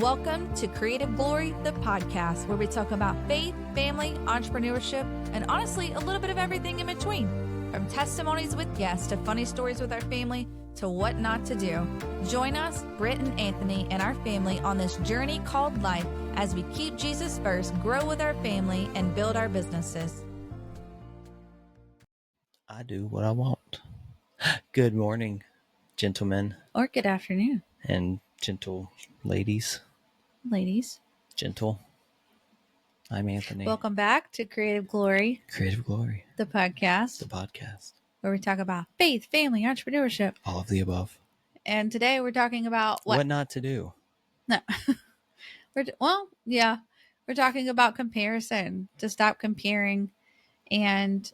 Welcome to Creative Glory, the podcast, where we talk about faith, family, entrepreneurship, and honestly, a little bit of everything in between. From testimonies with guests to funny stories with our family to what not to do. Join us, Britt and Anthony, and our family on this journey called life as we keep Jesus first, grow with our family, and build our businesses. I do what I want. Good morning, gentlemen. Or good afternoon. And gentle ladies. Ladies. Gentle. I'm Anthony. Welcome back to Creative Glory. Creative Glory. The podcast. The podcast. Where we talk about faith, family, entrepreneurship. All of the above. And today we're talking about what not to do. No. We're talking about comparison, to stop comparing and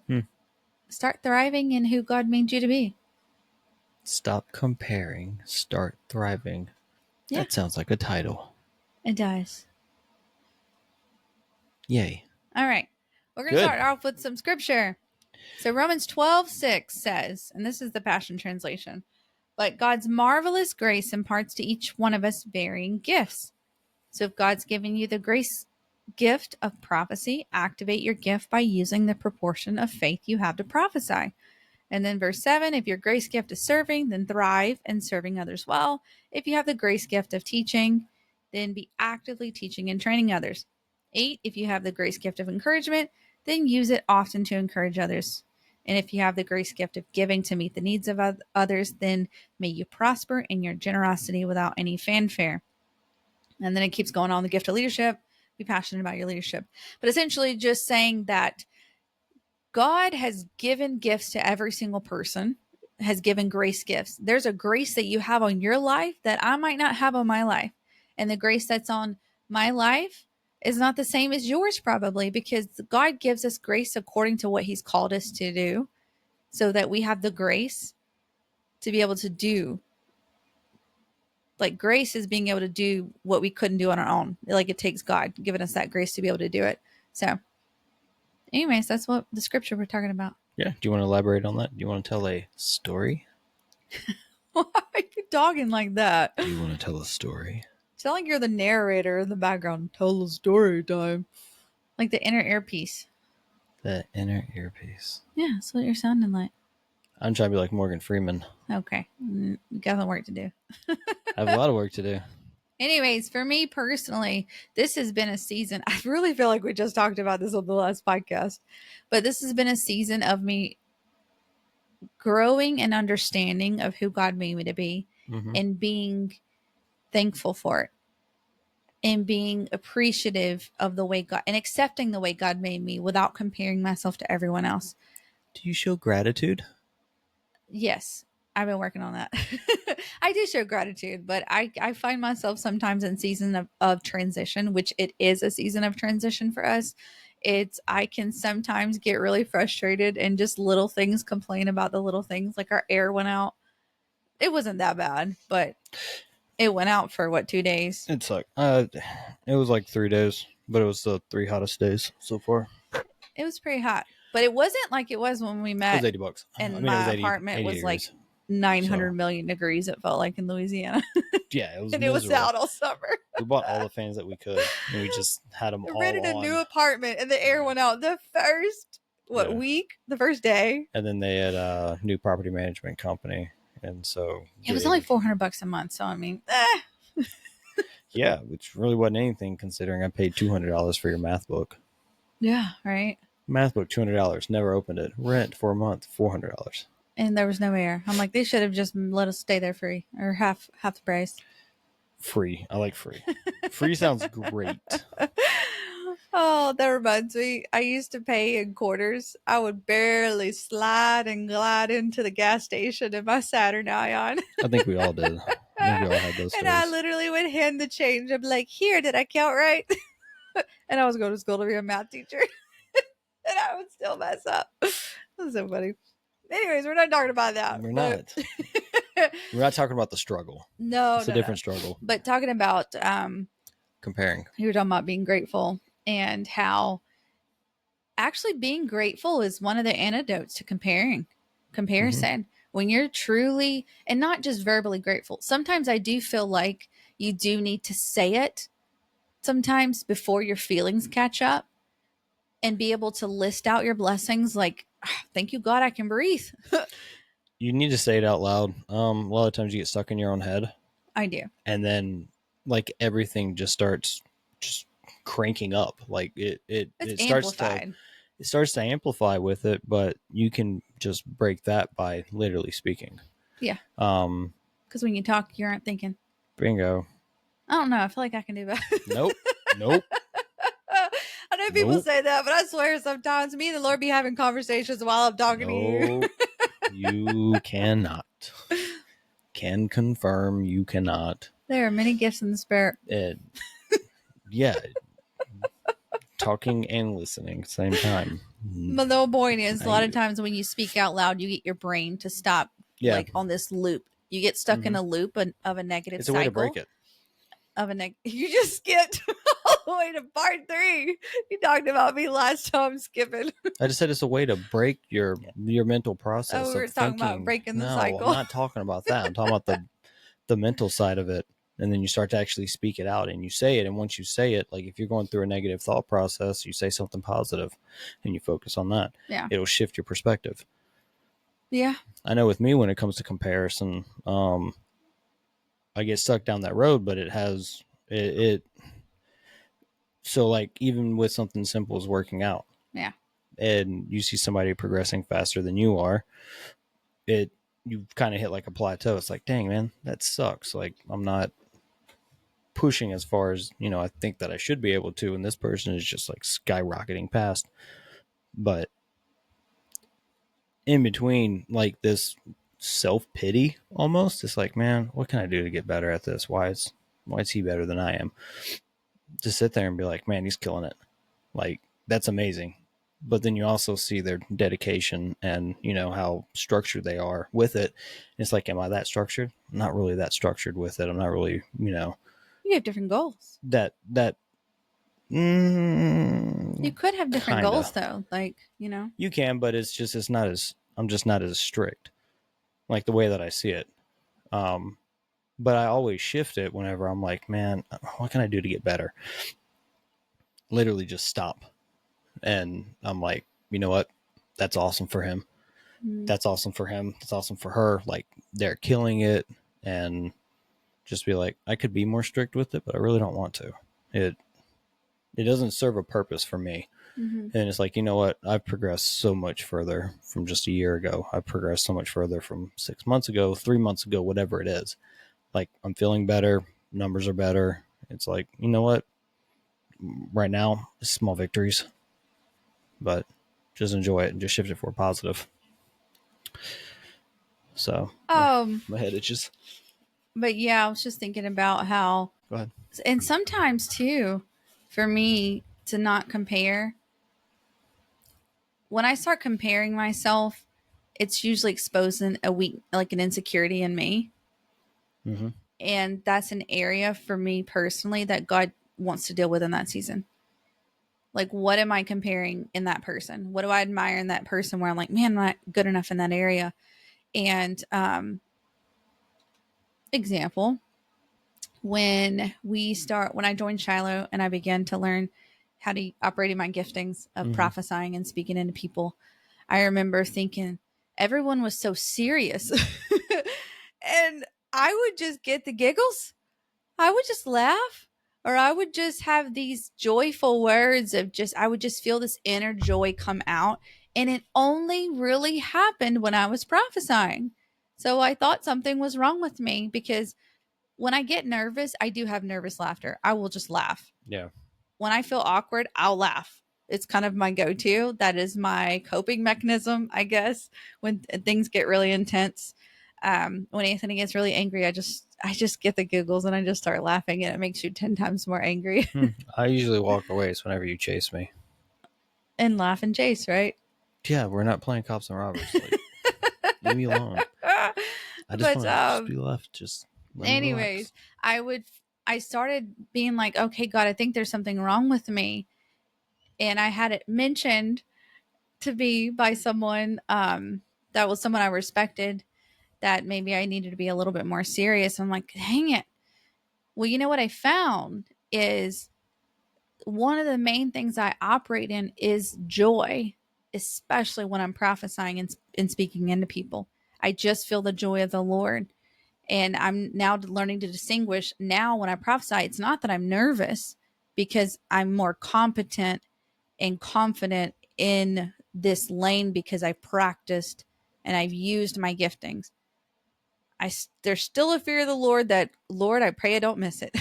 start thriving in who God made you to be. Stop comparing, start thriving. Yeah. That sounds like a title. It does. Yay. All right. We're going to start off with some scripture. So Romans 12:6 says, and this is the Passion Translation, but God's marvelous grace imparts to each one of us varying gifts. So if God's given you the grace gift of prophecy, activate your gift by using the proportion of faith you have to prophesy. And then verse 7, if your grace gift is serving, then thrive in serving others well. If you have the grace gift of teaching, then be actively teaching and training others. 8, if you have the grace gift of encouragement, then use it often to encourage others. And if you have the grace gift of giving to meet the needs of others, then may you prosper in your generosity without any fanfare. And then it keeps going on, the gift of leadership, be passionate about your leadership. But essentially just saying that God has given gifts to every single person, has given grace gifts. There's a grace that you have on your life that I might not have on my life. And the grace that's on my life is not the same as yours probably, because God gives us grace according to what he's called us to do, so that we have the grace to be able to do. Like grace is being able to do what we couldn't do on our own. Like it takes God giving us that grace to be able to do it. So anyways, that's what the scripture we're talking about. Yeah. Do you want to elaborate on that? Do you want to tell a story? Why are you talking like that? Do you want to tell a story? Sound like you're the narrator in the background. Tell a story time. Like the inner earpiece. The inner earpiece. Yeah, that's what you're sounding like. I'm trying to be like Morgan Freeman. Okay. You got some work to do. I have a lot of work to do. Anyways, for me personally, this has been a season. I really feel like we just talked about this on the last podcast. But this has been a season of me growing and understanding of who God made me to be, and being thankful for it, and being appreciative of the way God, and accepting the way God made me without comparing myself to everyone else. Do you show gratitude? Yes, I've been working on that. I do show gratitude, but I find myself sometimes in season of transition, which it is a season of transition for us. I can sometimes get really frustrated and just little things, complain about the little things, like our air went out. It wasn't that bad, but it went out for 2 days? It's like, it was like 3 days, but it was the 3 hottest days so far. It was pretty hot, but it wasn't like it was when we met. It was $80. And my apartment was like 900 million degrees. It felt like in Louisiana. Yeah, it was. And miserable. It was out all summer. We bought all the fans that we could, and we just had them all rented on. A new apartment, and the air went out the first week, the first day. And then they had a new property management company, and so it was only $400 a month. So I mean, yeah, which really wasn't anything considering I paid $200 for your math book. Yeah, right. Math book, $200. Never opened it. Rent for a month, $400. And there was no air. I'm like, they should have just let us stay there free, or half the price. Free. I like free. Free sounds great. Oh, that reminds me. I used to pay in quarters. I would barely slide and glide into the gas station in my Saturn Ion. I think we all did. I think we all had those stories. And I literally would hand the change. I'd be like, here, did I count right? And I was going to school to be a math teacher. And I would still mess up. That's so funny. Anyways, we're not talking about that. We're not. We're not talking about the struggle. No, it's a different struggle. But talking about comparing. You were talking about being grateful, and how actually being grateful is one of the antidotes to comparison. when you're truly, and not just verbally grateful. Sometimes I do feel like you do need to say it sometimes before your feelings catch up, and be able to list out your blessings like, thank you, God, I can breathe. You need to say it out loud. A lot of times you get stuck in your own head. I do. And then like everything just starts just cranking up. Like it starts to amplify with it, but you can just break that by literally speaking. Yeah. Because when you talk, you aren't thinking. Bingo. I don't know. I feel like I can do that. Nope. I know people say that, but I swear sometimes me and the Lord be having conversations while I'm talking to you. You cannot. Can confirm you cannot. There are many gifts in the spirit. Yeah. Talking and listening at the same time. But the whole point is, a lot of times when you speak out loud, you get your brain to stop like on this loop. You get stuck in a loop of a negative cycle. It's a way to break it. You just skipped all the way to part 3. You talked about me last time skipping. I just said it's a way to break your mental process. Oh, we were talking about breaking the cycle. I'm not talking about that. I'm talking about the mental side of it. And then you start to actually speak it out and you say it. And once you say it, like if you're going through a negative thought process, you say something positive and you focus on that. Yeah. It'll shift your perspective. Yeah. I know with me, when it comes to comparison, I get stuck down that road, but it has it. So like even with something simple as working out. Yeah. And you see somebody progressing faster than you are, you kind of hit like a plateau. It's like, dang, man, that sucks. Like I'm not pushing as far as, I think that I should be able to. And this person is just like skyrocketing past. But in between, like this self-pity almost, it's like, man, what can I do to get better at this? Why is he better than I am? Just sit there and be like, man, he's killing it. Like, that's amazing. But then you also see their dedication and, how structured they are with it. It's like, am I that structured? I'm not really that structured with it. I'm not really, You have different goals. You could have different goals though. Like, You can, but I'm just not as strict. Like the way that I see it. But I always shift it whenever I'm like, man, what can I do to get better? Literally just stop. And I'm like, you know what? That's awesome for him. That's awesome for him. That's awesome for her. Like they're killing it. And just be like, I could be more strict with it, but I really don't want to. It doesn't serve a purpose for me. And it's like, you know what? I've progressed so much further from just a year ago. I've progressed so much further from 6 months ago, 3 months ago, whatever it is. Like I'm feeling better. Numbers are better. It's like, you know what? Right now, small victories, but just enjoy it and just shift it for positive. So, my head itches. But yeah, I was just thinking about how. Go ahead. And sometimes too, for me to not compare. When I start comparing myself, it's usually exposing like an insecurity in me. Mm-hmm. And that's an area for me personally that God wants to deal with in that season. Like, what am I comparing in that person? What do I admire in that person where I'm like, man, I'm not good enough in that area? And example, when I joined Shiloh and I began to learn how to operate in my giftings of prophesying and speaking into people, I remember thinking everyone was so serious. And I would just get the giggles. I would just laugh, or I would just have these joyful words of I would just feel this inner joy come out. And it only really happened when I was prophesying. So I thought something was wrong with me, because when I get nervous, I do have nervous laughter. I will just laugh. Yeah. When I feel awkward, I'll laugh. It's kind of my go-to. That is my coping mechanism, I guess, when things get really intense. When Anthony gets really angry, I just get the giggles and I just start laughing, and it makes you 10 times more angry. I usually walk away. It's whenever you chase me. And laugh and chase, right? Yeah, we're not playing cops and robbers. Like, leave me alone. I just want to just be left. Just anyways, I started being like, okay, God, I think there's something wrong with me. And I had it mentioned to me by someone that was someone I respected. that maybe I needed to be a little bit more serious. I'm like, dang it. Well, you know what I found is one of the main things I operate in is joy, especially when I'm prophesying and speaking into people. I just feel the joy of the Lord. And I'm now learning to distinguish. Now, when I prophesy, it's not that I'm nervous because I'm more competent and confident in this lane because I've practiced and I've used my giftings. There's still a fear of the Lord that, Lord, I pray I don't miss it.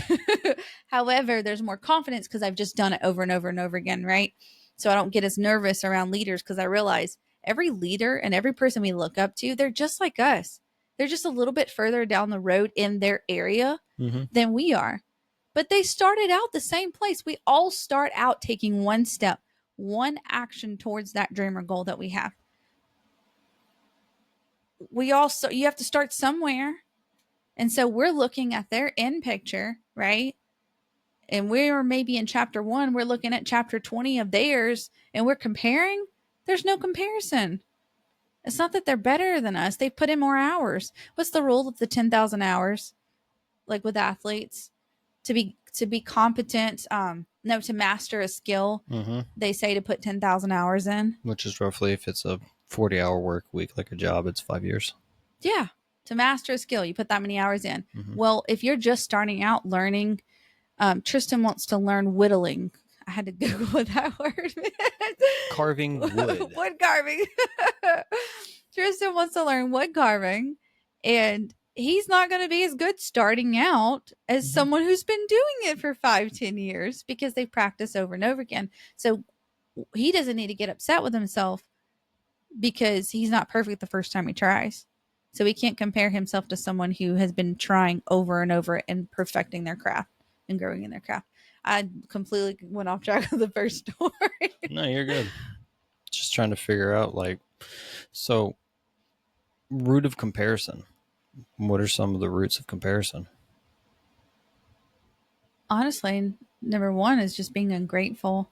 However, there's more confidence because I've just done it over and over and over again, right? So I don't get as nervous around leaders because I realize every leader and every person we look up to, they're just like us. They're just a little bit further down the road in their area than we are. But they started out the same place. We all start out taking one step, one action towards that dream or goal that we have. You have to start somewhere. And so we're looking at their end picture, right? And we're maybe in chapter 1, we're looking at chapter 20 of theirs, and we're comparing. There's no comparison. It's not that they're better than us. They've put in more hours. What's the rule of the 10,000 hours? Like with athletes, to be competent, to master a skill, they say to put 10,000 hours in. Which is roughly, if it's a 40-hour work week, like a job, it's 5 years. Yeah. To master a skill, you put that many hours in. Well, if you're just starting out learning, Tristan wants to learn whittling. I had to Google what that word meant. Carving wood. Wood carving. Tristan wants to learn wood carving, and he's not going to be as good starting out as someone who's been doing it for 5-10 years because they've practiced over and over again. So he doesn't need to get upset with himself because he's not perfect the first time he tries. So he can't compare himself to someone who has been trying over and over and perfecting their craft and growing in their craft. I completely went off track of the first story. No, you're good. Just trying to figure out, so root of comparison. What are some of the roots of comparison? Honestly, number one is just being ungrateful.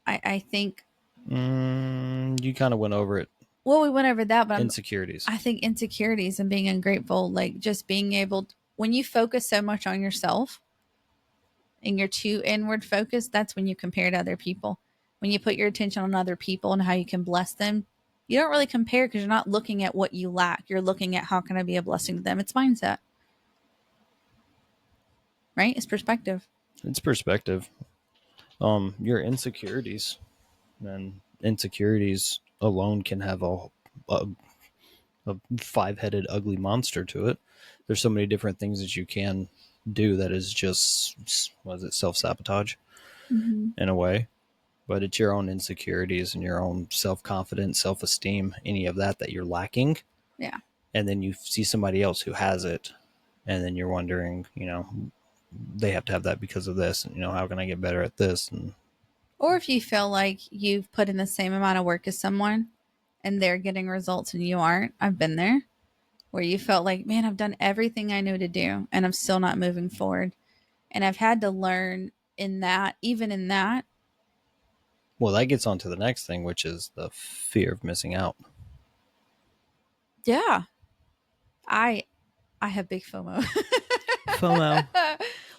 I think you kind of went over it. Well, we went over that, but insecurities. I think insecurities and being ungrateful, like just being able when you focus so much on yourself and you're too inward focused, that's when you compare to other people. When you put your attention on other people and how you can bless them, you don't really compare because you're not looking at what you lack. You're looking at how can I be a blessing to them. It's mindset. Right? It's perspective. It's perspective. Your insecurities, and insecurities alone can have a 5-headed ugly monster to it. There's so many different things that you can do that is just, self-sabotage in a way. But it's your own insecurities and your own self-confidence, self-esteem, any of that you're lacking. Yeah. And then you see somebody else who has it, and then you're wondering, they have to have that because of this, and how can I get better at this? Or if you feel like you've put in the same amount of work as someone and they're getting results and you aren't. I've been there where you felt like, man, I've done everything I know to do and I'm still not moving forward. And I've had to learn even in that. Well, that gets on to the next thing, which is the fear of missing out. Yeah. I have big FOMO. FOMO.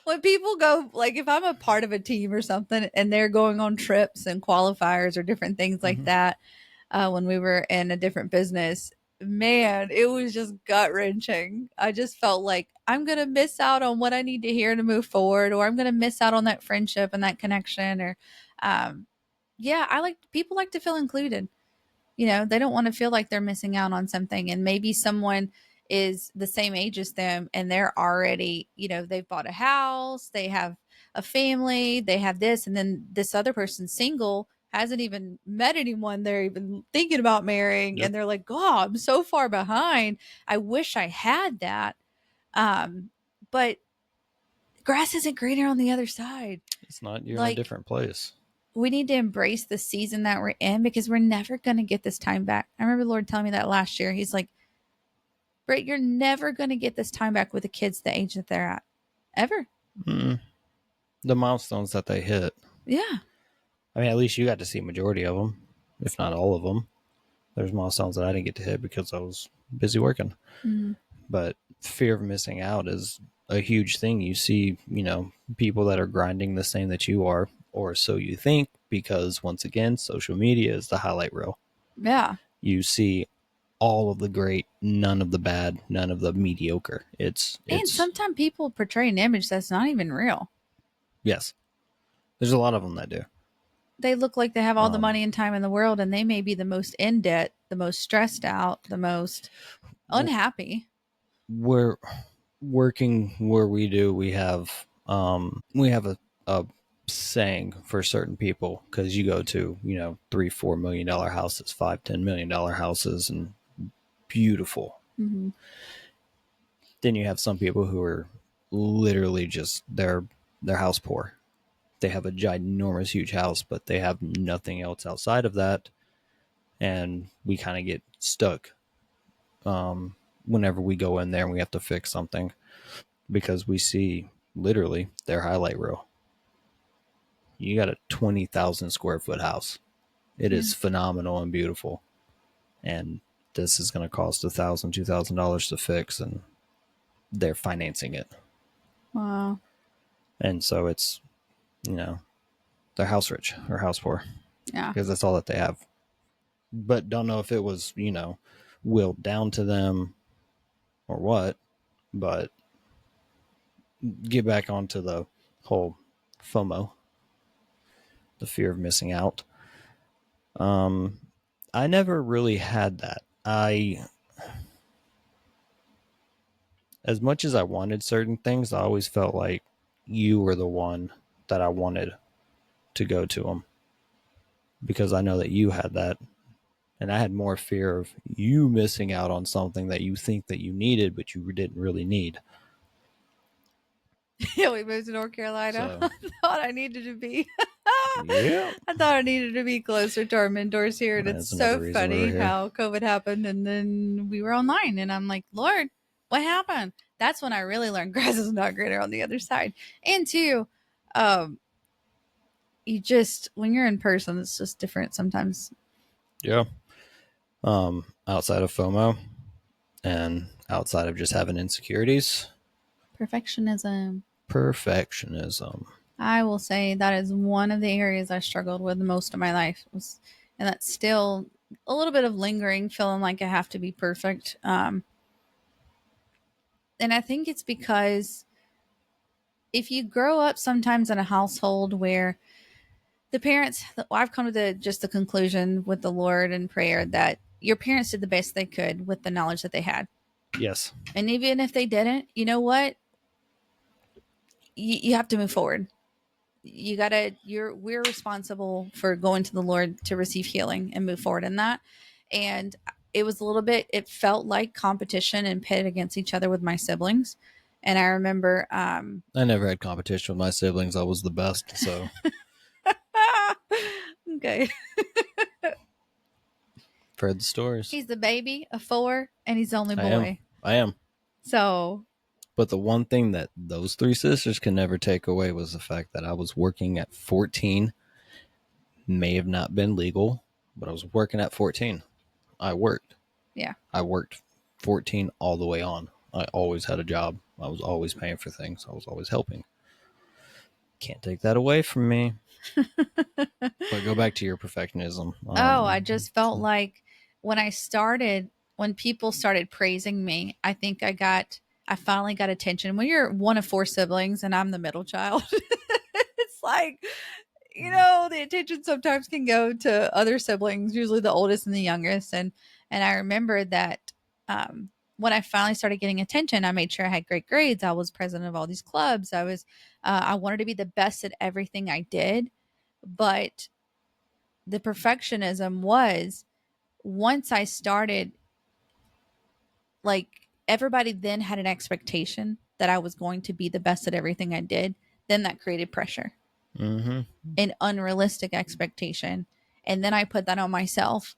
When people go, like if I'm a part of a team or something and they're going on trips and qualifiers or different things like that, when we were in a different business, man, it was just gut wrenching. I just felt like I'm going to miss out on what I need to hear to move forward, or I'm going to miss out on that friendship and that connection. Or, people like to feel included. They don't want to feel like they're missing out on something. And maybe someone is the same age as them and they're already, they've bought a house, they have a family, they have this, and then this other person's single, hasn't even met anyone they're even thinking about marrying. Yep. And they're like, God, I'm so far behind. I wish I had that. But grass isn't greener on the other side. It's not. You're in a different place. We need to embrace the season that we're in because we're never going to get this time back. I remember the Lord telling me that last year. He's like, Britt, you're never going to get this time back with the kids the age that they're at. Ever. Mm-mm. The milestones that they hit. Yeah. I mean, at least you got to see a majority of them, if not all of them. There's milestones that I didn't get to hit because I was busy working. Mm-hmm. But fear of missing out is a huge thing. You see, people that are grinding the same that you are, or so you think, because once again, social media is the highlight reel. Yeah. You see all of the great, none of the bad, none of the mediocre. It's And sometimes people portray an image that's not even real. Yes. There's a lot of them that do. They look like they have all the money and time in the world, and they may be the most in debt, the most stressed out, the most unhappy. We're working where we do. We have a saying for certain people, because you go to $3-4 million houses, $5-10 million houses, and beautiful. Mm-hmm. Then you have some people who are literally just they're house poor. They have a ginormous huge house, but they have nothing else outside of that, and we kind of get stuck whenever we go in there and we have to fix something, because we see literally their highlight reel. You got a 20,000 square foot house. It is phenomenal and beautiful, and this is going to cost $1,000-$2,000 to fix, and they're financing it. Wow. And so it's, they're house rich or house poor. Yeah. Because that's all that they have. But don't know if it was, willed down to them or what. But get back onto the whole FOMO, the fear of missing out. I never really had that. As much as I wanted certain things, I always felt like you were the one that I wanted to go to them, because I know that you had that, and I had more fear of you missing out on something that you think that you needed, but you didn't really need. Yeah, we moved to North Carolina. So, I thought I needed to be. yeah. I thought I needed to be closer to our mentors here. And it's so funny how COVID happened and then we were online. And I'm like, Lord, what happened? That's when I really learned grass is not greener on the other side. And two, you just, when you're in person, it's just different sometimes. Yeah. Outside of FOMO and outside of just having insecurities. Perfectionism. I will say that is one of the areas I struggled with the most of my life, and that's still a little bit of lingering, feeling like I have to be perfect. And I think it's because if you grow up sometimes in a household where the parents, I've come to just the conclusion with the Lord and prayer that your parents did the best they could with the knowledge that they had. Yes. And even if they didn't, you know what? You have to move forward. We're responsible for going to the Lord to receive healing and move forward in that. And it felt like competition and pit against each other with my siblings. And I remember, I never had competition with my siblings. I was the best. So, okay. Fred the stories. He's the baby of 4 and he's the only boy. I am. So, but the one thing that those 3 sisters can never take away was the fact that I was working at 14. May have not been legal, but I was working at 14. I worked. Yeah. I worked 14 all the way on. I always had a job. I was always paying for things. I was always helping. Can't take that away from me. But go back to your perfectionism. I just felt like when people started praising me, I think I finally got attention. When you're one of 4 siblings and I'm the middle child, it's like, the attention sometimes can go to other siblings, usually the oldest and the youngest. And I remember that when I finally started getting attention, I made sure I had great grades. I was president of all these clubs. I wanted to be the best at everything I did. But the perfectionism was, once I started, like, everybody then had an expectation that I was going to be the best at everything I did. Then that created pressure. Mm-hmm. An unrealistic expectation. And then I put that on myself.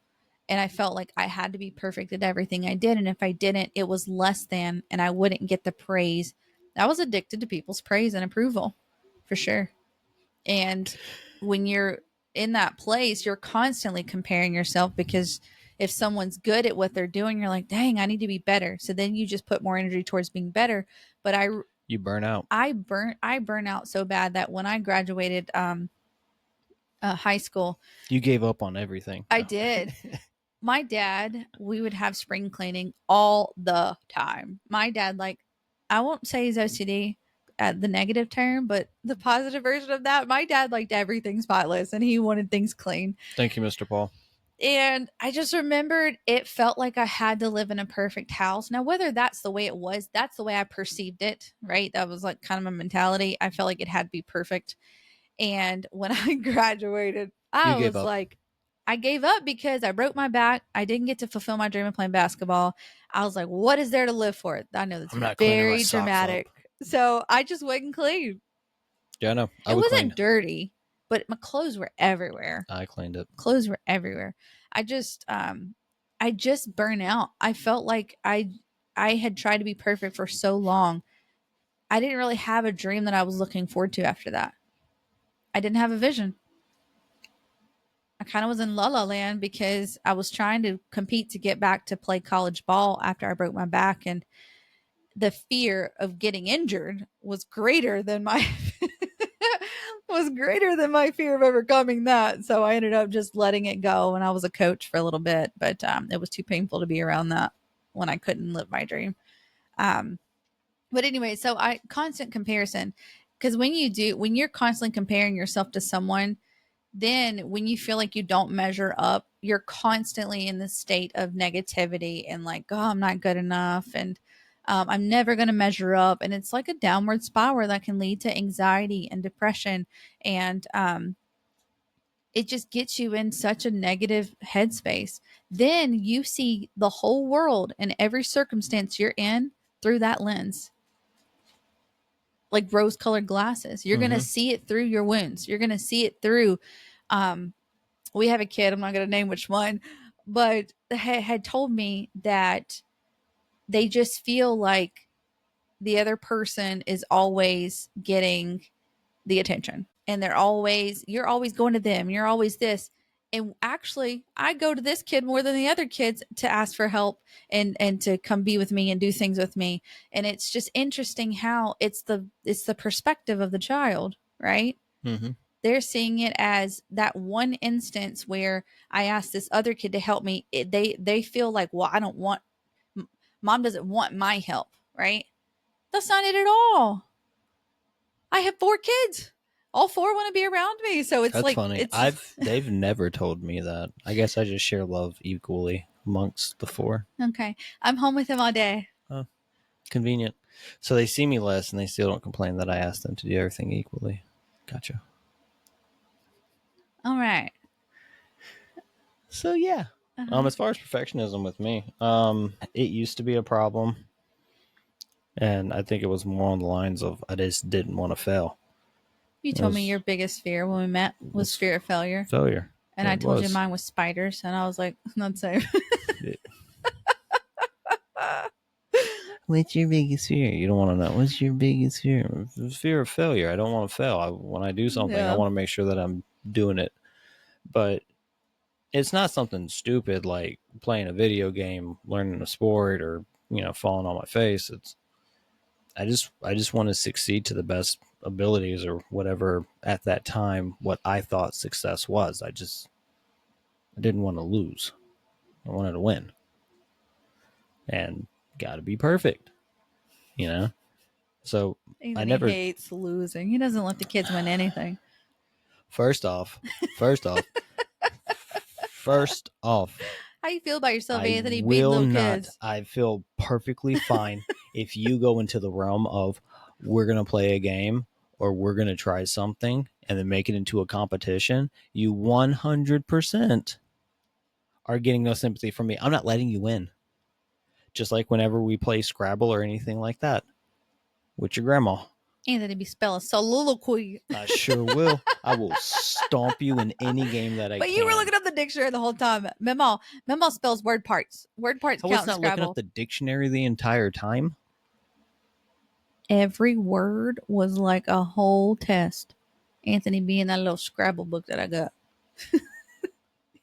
And I felt like I had to be perfect at everything I did. And if I didn't, it was less than, and I wouldn't get the praise. I was addicted to people's praise and approval, for sure. And when you're in that place, you're constantly comparing yourself because If someone's good at what they're doing, you're like, dang, I need to be better. So then you just put more energy towards being better. But you burn out. I burn out so bad that when I graduated high school, you gave up on everything. I did. My dad, we would have spring cleaning all the time. My dad, like, I won't say he's OCD at the negative term, but the positive version of that, my dad liked everything spotless and he wanted things clean. Thank you, Mr. Paul. And I just remembered it felt like I had to live in a perfect house. Now, whether that's the way it was, that's the way I perceived it, right? That was like kind of my mentality. I felt like it had to be perfect. And when I graduated, I was like, I gave up because I broke my back. I didn't get to fulfill my dream of playing basketball. I was like, what is there to live for? I know that's very dramatic. So I just went and cleaned. Yeah, I know. It wasn't dirty, but my clothes were everywhere. I cleaned it. Clothes were everywhere. I just burn out. I felt like I had tried to be perfect for so long. I didn't really have a dream that I was looking forward to after that. I didn't have a vision. I kind of was in la la land because I was trying to compete to get back to play college ball after I broke my back, and the fear of getting injured was greater than my fear of overcoming that. So I ended up just letting it go, and I was a coach for a little bit, but it was too painful to be around that when I couldn't live my dream. But anyway, so constant comparison, because when you're constantly comparing yourself to someone, then when you feel like you don't measure up, you're constantly in the state of negativity and like, oh, I'm not good enough. And I'm never going to measure up. And it's like a downward spiral that can lead to anxiety and depression. And it just gets you in such a negative headspace. Then you see the whole world and every circumstance you're in through that lens. Like rose-colored glasses. You're going to see it through your wounds. You're going to see it through we have a kid, I'm not going to name which one, but had told me that they just feel like the other person is always getting the attention, and you're always going to them. You're always this. And actually, I go to this kid more than the other kids to ask for help and to come be with me and do things with me. And it's just interesting how it's the perspective of the child, right? Mm-hmm. They're seeing it as that one instance where I asked this other kid to help me. They feel like, well, I don't want, mom doesn't want my help, right? That's not it at all. I have 4 kids. All 4 want to be around me. So it's That's funny. They've never told me that. I guess I just share love equally amongst the 4. Okay. I'm home with them all day. Oh, convenient. So they see me less and they still don't complain that I asked them to do everything equally. Gotcha. All right. So yeah. As far as perfectionism with me, it used to be a problem. And I think it was more on the lines of I just didn't want to fail. You told me your biggest fear when we met was fear of failure. And I told you mine was spiders. And I was like, not safe. What's your biggest fear? You don't want to know. What's your biggest fear? Fear of failure. I don't want to fail. When I do something, I want to make sure that I'm doing it. But it's not something stupid like playing a video game, learning a sport, or falling on my face. I just want to succeed to the best abilities or whatever at that time what I thought success was. I didn't want to lose. I wanted to win. And got to be perfect. So I never hates losing. He doesn't let the kids win anything. First off. How you feel about yourself, Anthony, being little kids? I feel perfectly fine if you go into the realm of we're going to play a game or we're going to try something and then make it into a competition. You 100% are getting no sympathy from me. I'm not letting you win. Just like whenever we play Scrabble or anything like that with your grandma. Anthony be spelling soliloquy. I sure will. I will stomp you in any game that I can. But you were looking up the dictionary the whole time. Memo spells word parts. Word parts count in Scrabble. I was not looking up the dictionary the entire time. Every word was like a whole test. Anthony being that little Scrabble book that I got.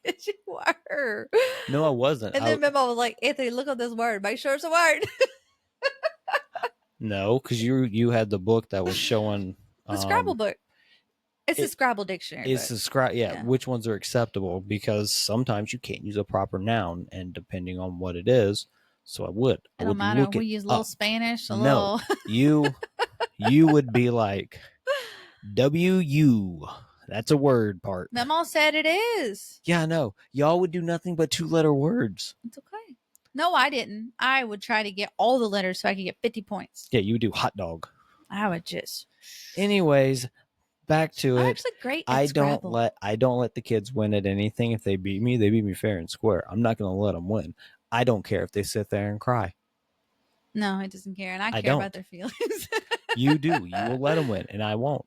Yes, you were. No, I wasn't. And then my mom was like, Anthony, look at this word. Make sure it's a word. No, because you had the book that was showing The Scrabble book. It's a Scrabble dictionary. It's a yeah, which ones are acceptable, because sometimes you can't use a proper noun, and depending on what it is, so I would. It don't matter. We use a little Spanish, little. you would be like W-U. That's a word part. Mama said it is. Yeah, I know. Y'all would do nothing but 2-letter words. It's okay. No, I didn't. I would try to get all the letters so I could get 50 points. Yeah, you would do hot dog. I would just. Anyways, back to I'm it. actually great at Scrabble. I don't let the kids win at anything. If they beat me fair and square. I'm not going to let them win. I don't care if they sit there and cry. No, it doesn't care, and I care about their feelings. You do. You will let them win, and I won't.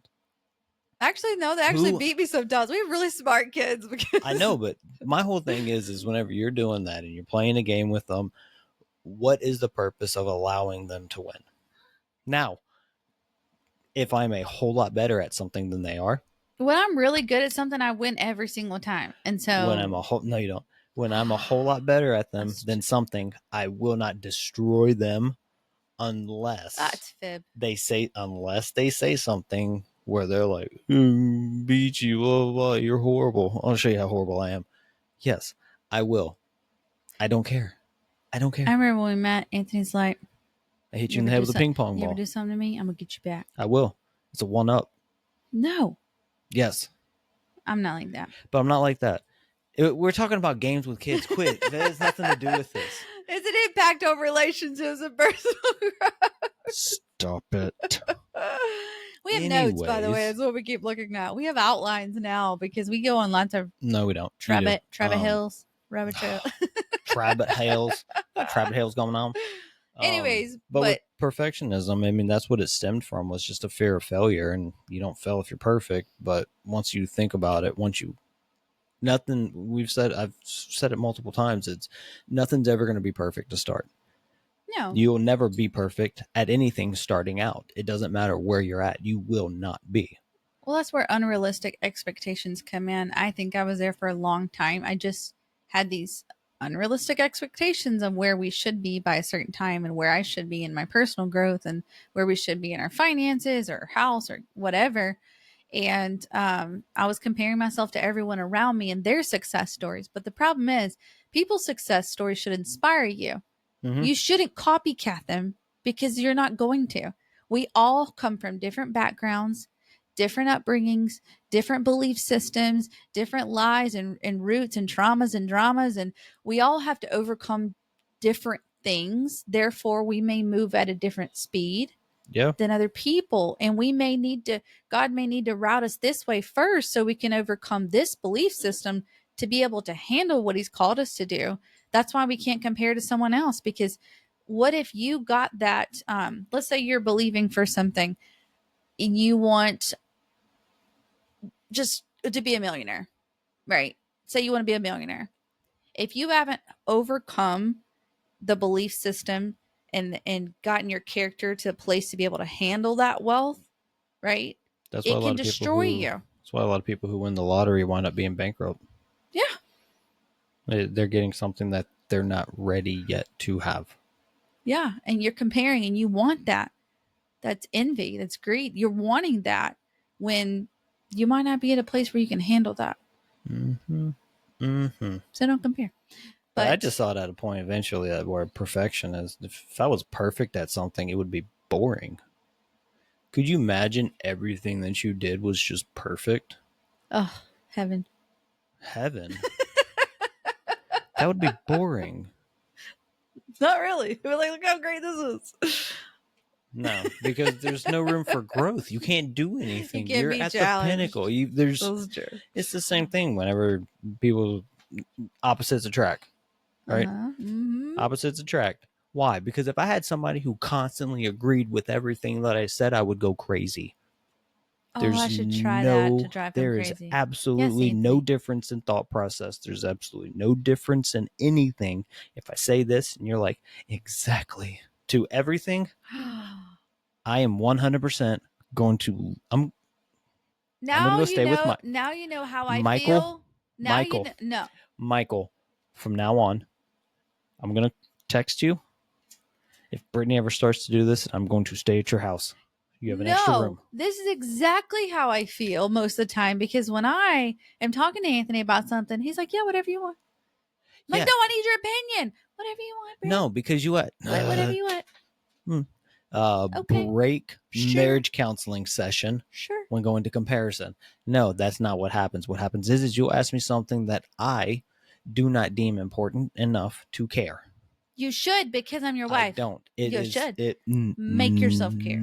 Actually, no, they actually beat me sometimes. We have really smart kids. Because I know, but my whole thing is whenever you're doing that and you're playing a game with them, what is the purpose of allowing them to win? Now, if I'm a whole lot better at something than they are. When I'm really good at something, I win every single time. And so when I'm a whole lot better at them than something, I will not destroy them unless they say something where they're like, beat you, blah, blah, you're horrible. I'll show you how horrible I am. Yes, I will. I don't care. I remember when we met, Anthony's like, I hit you in the head with a ping pong ball. You ever do something to me? I'm going to get you back. I will. It's a 1-up. No. Yes. I'm not like that. But I'm not like that. We're talking about games with kids. Quit. That has nothing to do with this. It's an impact on relationships and personal growth. Stop it. We have notes, by the way. That's what we keep looking at. We have outlines now because we go on lots of. No, we don't. Trabbit Hills. Rabbit Trail. Trabbit Hills. Trabbit Hills going on. Anyways, but with perfectionism, I mean, that's what it stemmed from, was just a fear of failure. And you don't fail if you're perfect. But once you think about it, I've said it multiple times, nothing's ever going to be perfect to start. No. You'll never be perfect at anything starting out. It doesn't matter where you're at. You will not be. Well, that's where unrealistic expectations come in. I think I was there for a long time. I just had these unrealistic expectations of where we should be by a certain time and where I should be in my personal growth and where we should be in our finances or house or whatever. And I was comparing myself to everyone around me and their success stories. But the problem is, people's success stories should inspire you. Mm-hmm. You shouldn't copycat them because you're not going to. We all come from different backgrounds, different upbringings, different belief systems, different lies and roots and traumas and dramas. And we all have to overcome different things. Therefore, we may move at a different speed than other people. And God may need to route us this way first so we can overcome this belief system to be able to handle what he's called us to do. That's why we can't compare to someone else, because what if you got that, let's say you're believing for something and you want just to be a millionaire, right? Say you want to be a millionaire. If you haven't overcome the belief system and gotten your character to a place to be able to handle that wealth, right? It can destroy you. That's why a lot of people who win the lottery wind up being bankrupt. Yeah. They're getting something that they're not ready yet to have. Yeah. And you're comparing and you want that. That's envy. That's greed. You're wanting that when you might not be at a place where you can handle that. Mm-hmm. Mm-hmm. So don't compare. But I just saw it at a point eventually that where perfection is. If I was perfect at something, it would be boring. Could you imagine everything that you did was just perfect? Oh, heaven. Heaven? That would be boring. Not really. We're like, look how great this is. No, because there's no room for growth. You can't do anything. You're at challenged. The pinnacle. It's the same thing whenever people opposites attract, right? Mm-hmm. Opposites attract. Why? Because if I had somebody who constantly agreed with everything that I said, I would go crazy. I should try that to drive them crazy. There is absolutely no difference in thought process. There's absolutely no difference in anything. If I say this and you're like, exactly, to everything, I am 100% going to. I'm going to go stay with now you know how I Michael, feel. Now Michael. no. Michael, from now on, I'm going to text you. If Brittany ever starts to do this, I'm going to stay at your house. You have an extra room. This is exactly how I feel most of the time, because when I am talking to Anthony about something, he's like, yeah, whatever you want. I'm like, no, I need your opinion. Whatever you want, Britt. No, because you what? Whatever you want. Okay. Break marriage counseling session when going to comparison. No, that's not what happens. What happens is you'll ask me something that I do not deem important enough to care. You should, because I'm your wife. I don't. You should. Make yourself care.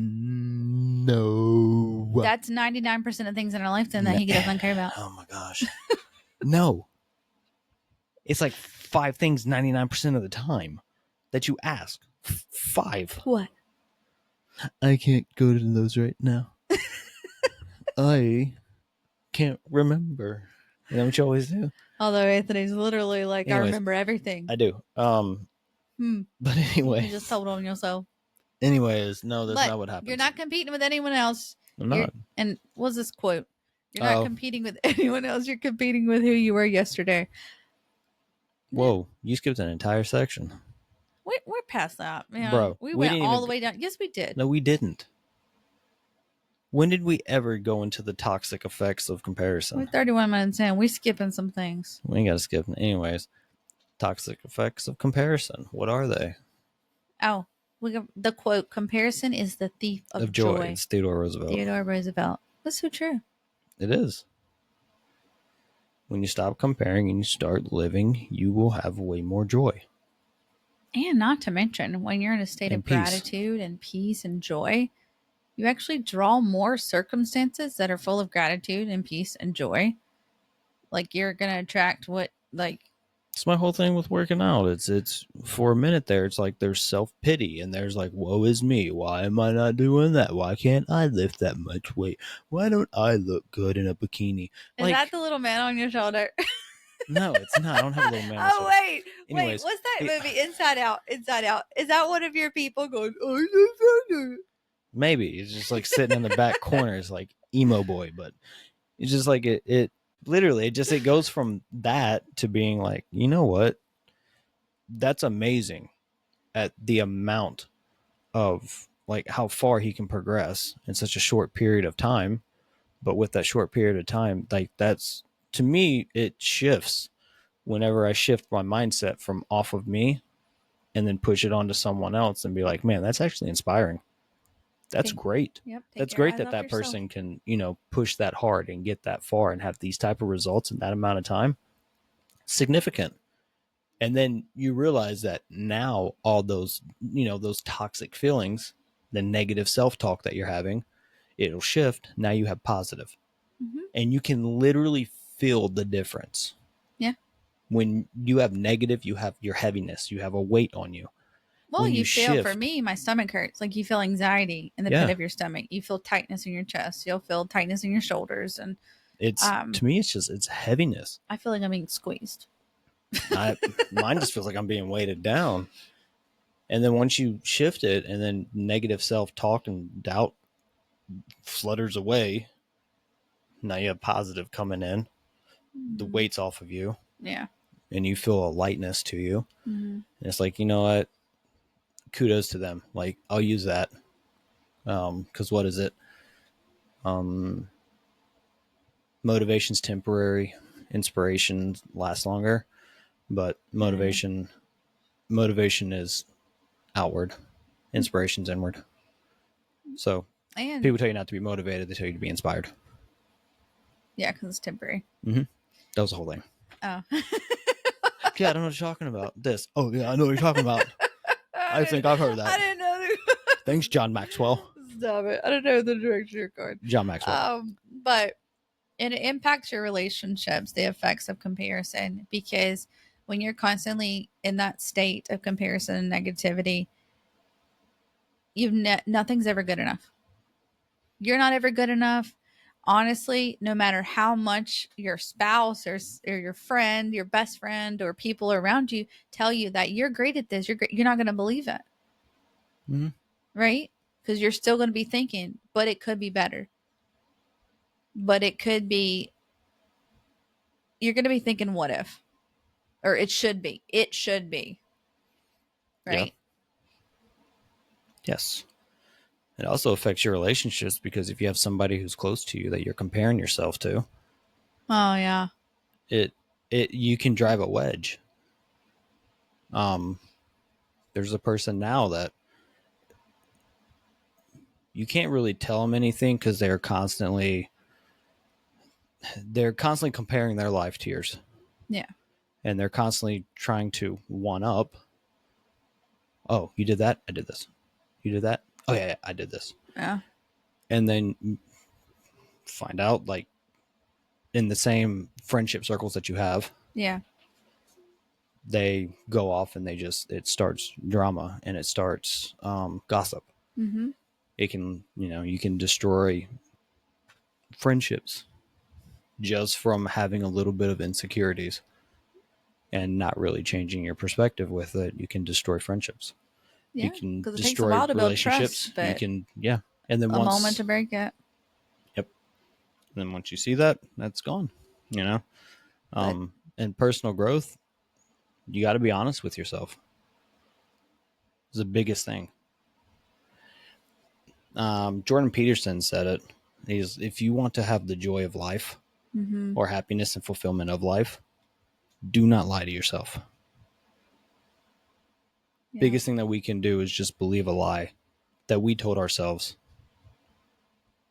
No. That's 99% of things in our life then that he doesn't care about. Oh my gosh. No. It's like 5 things 99% of the time that you ask. 5. What? I can't go to those right now. I can't remember. You know what you always do? Although Anthony's literally like, anyways, I remember everything. I do. But anyway. You just told on yourself. Anyways, no, that's not what happens. You're not competing with anyone else. I'm not. And what's this quote? You're not competing with anyone else. You're competing with who you were yesterday. Whoa, you skipped an entire section. We're past that. You know, bro. We went all the way down. Yes, we did. No, we didn't. When did we ever go into the toxic effects of comparison? We're 31 minutes in. We're skipping some things. We ain't got to skip. Anyways, toxic effects of comparison. What are they? Oh, the quote, comparison is the thief of joy. It's Theodore Roosevelt. That's so true. It is. When you stop comparing and you start living, you will have way more joy. And not to mention, when you're in a state of gratitude and peace and joy, you actually draw more circumstances that are full of gratitude and peace and joy. Like, you're going to attract it's my whole thing with working out. It's for a minute there, it's like there's self-pity and there's like, woe is me. Why am I not doing that? Why can't I lift that much weight? Why don't I look good in a bikini? Is that the little man on your shoulder? No, it's not. I don't have a little man on my shoulder. Wait, what's that movie? Inside Out. Is that one of your people going, oh, maybe. It's just like sitting in the back corner. It's like emo boy, but it's just like it literally, it goes from that to being like, you know what? That's amazing at the amount of like how far he can progress in such a short period of time. But with that short period of time, like that's, to me, it shifts whenever I shift my mindset from off of me and then push it onto someone else and be like, man, that's actually inspiring. That's great. Yep, that's great that person can, push that hard and get that far and have these type of results in that amount of time. Significant. And then you realize that now all those, those toxic feelings, the negative self-talk that you're having, it'll shift. Now you have positive. Mm-hmm. And you can literally feel the difference. Yeah. When you have negative, you have your heaviness, you have a weight on you. Well, you feel, for me, my stomach hurts. Like, you feel anxiety in the pit of your stomach. You feel tightness in your chest. You'll feel tightness in your shoulders. And it's, to me, it's heaviness. I feel like I'm being squeezed. Mine just feels like I'm being weighted down. And then once you shift it and then negative self-talk and doubt flutters away, now you have positive coming in. Mm-hmm. The weight's off of you. Yeah. And you feel a lightness to you. Mm-hmm. And it's like, you know what? Kudos to them. Like, I'll use that. Because what is it? Motivation's temporary. Inspiration lasts longer. But motivation is outward. Inspiration's inward. So people tell you not to be motivated. They tell you to be inspired. Yeah, because it's temporary. Mm-hmm. That was the whole thing. Oh. Yeah, I don't know what you're talking about. This. Oh, yeah, I know what you're talking about. I think I've heard that. I didn't know. Thanks, John Maxwell. Stop it. I don't know the direction you're going. John Maxwell. But it impacts your relationships, the effects of comparison, because when you're constantly in that state of comparison and negativity, nothing's ever good enough. You're not ever good enough. Honestly, no matter how much your spouse or your friend, your best friend, or people around you tell you that you're great at this, you're not going to believe it. Mm-hmm. Right? Because you're still going to be thinking, but it could be better. But it could be, you're going to be thinking, what if? Or it should be. It should be. Right? Yeah. Yes. It also affects your relationships because if you have somebody who's close to you that you're comparing yourself to, oh yeah, it you can drive a wedge. There's a person now that you can't really tell them anything because they're constantly comparing their life to yours. Yeah. And they're constantly trying to one up. Oh, you did that? I did this. You did that? Oh yeah, I did this. Yeah. And then find out, like, in the same friendship circles that you have, yeah, they go off and it starts drama and it starts gossip. mm-hmm. It can, you can destroy friendships just from having a little bit of insecurities and not really changing your perspective with it. You can destroy friendships. Yeah, you can because it destroy takes a while to build relationships. trust, but you can, yeah. And then a moment to break it. Yep. And then once you see that, that's gone. And personal growth, you got to be honest with yourself. It's the biggest thing. Jordan Peterson said it. If you want to have the joy of life mm-hmm. or happiness and fulfillment of life, do not lie to yourself. Yeah. Biggest thing that we can do is just believe a lie that we told ourselves.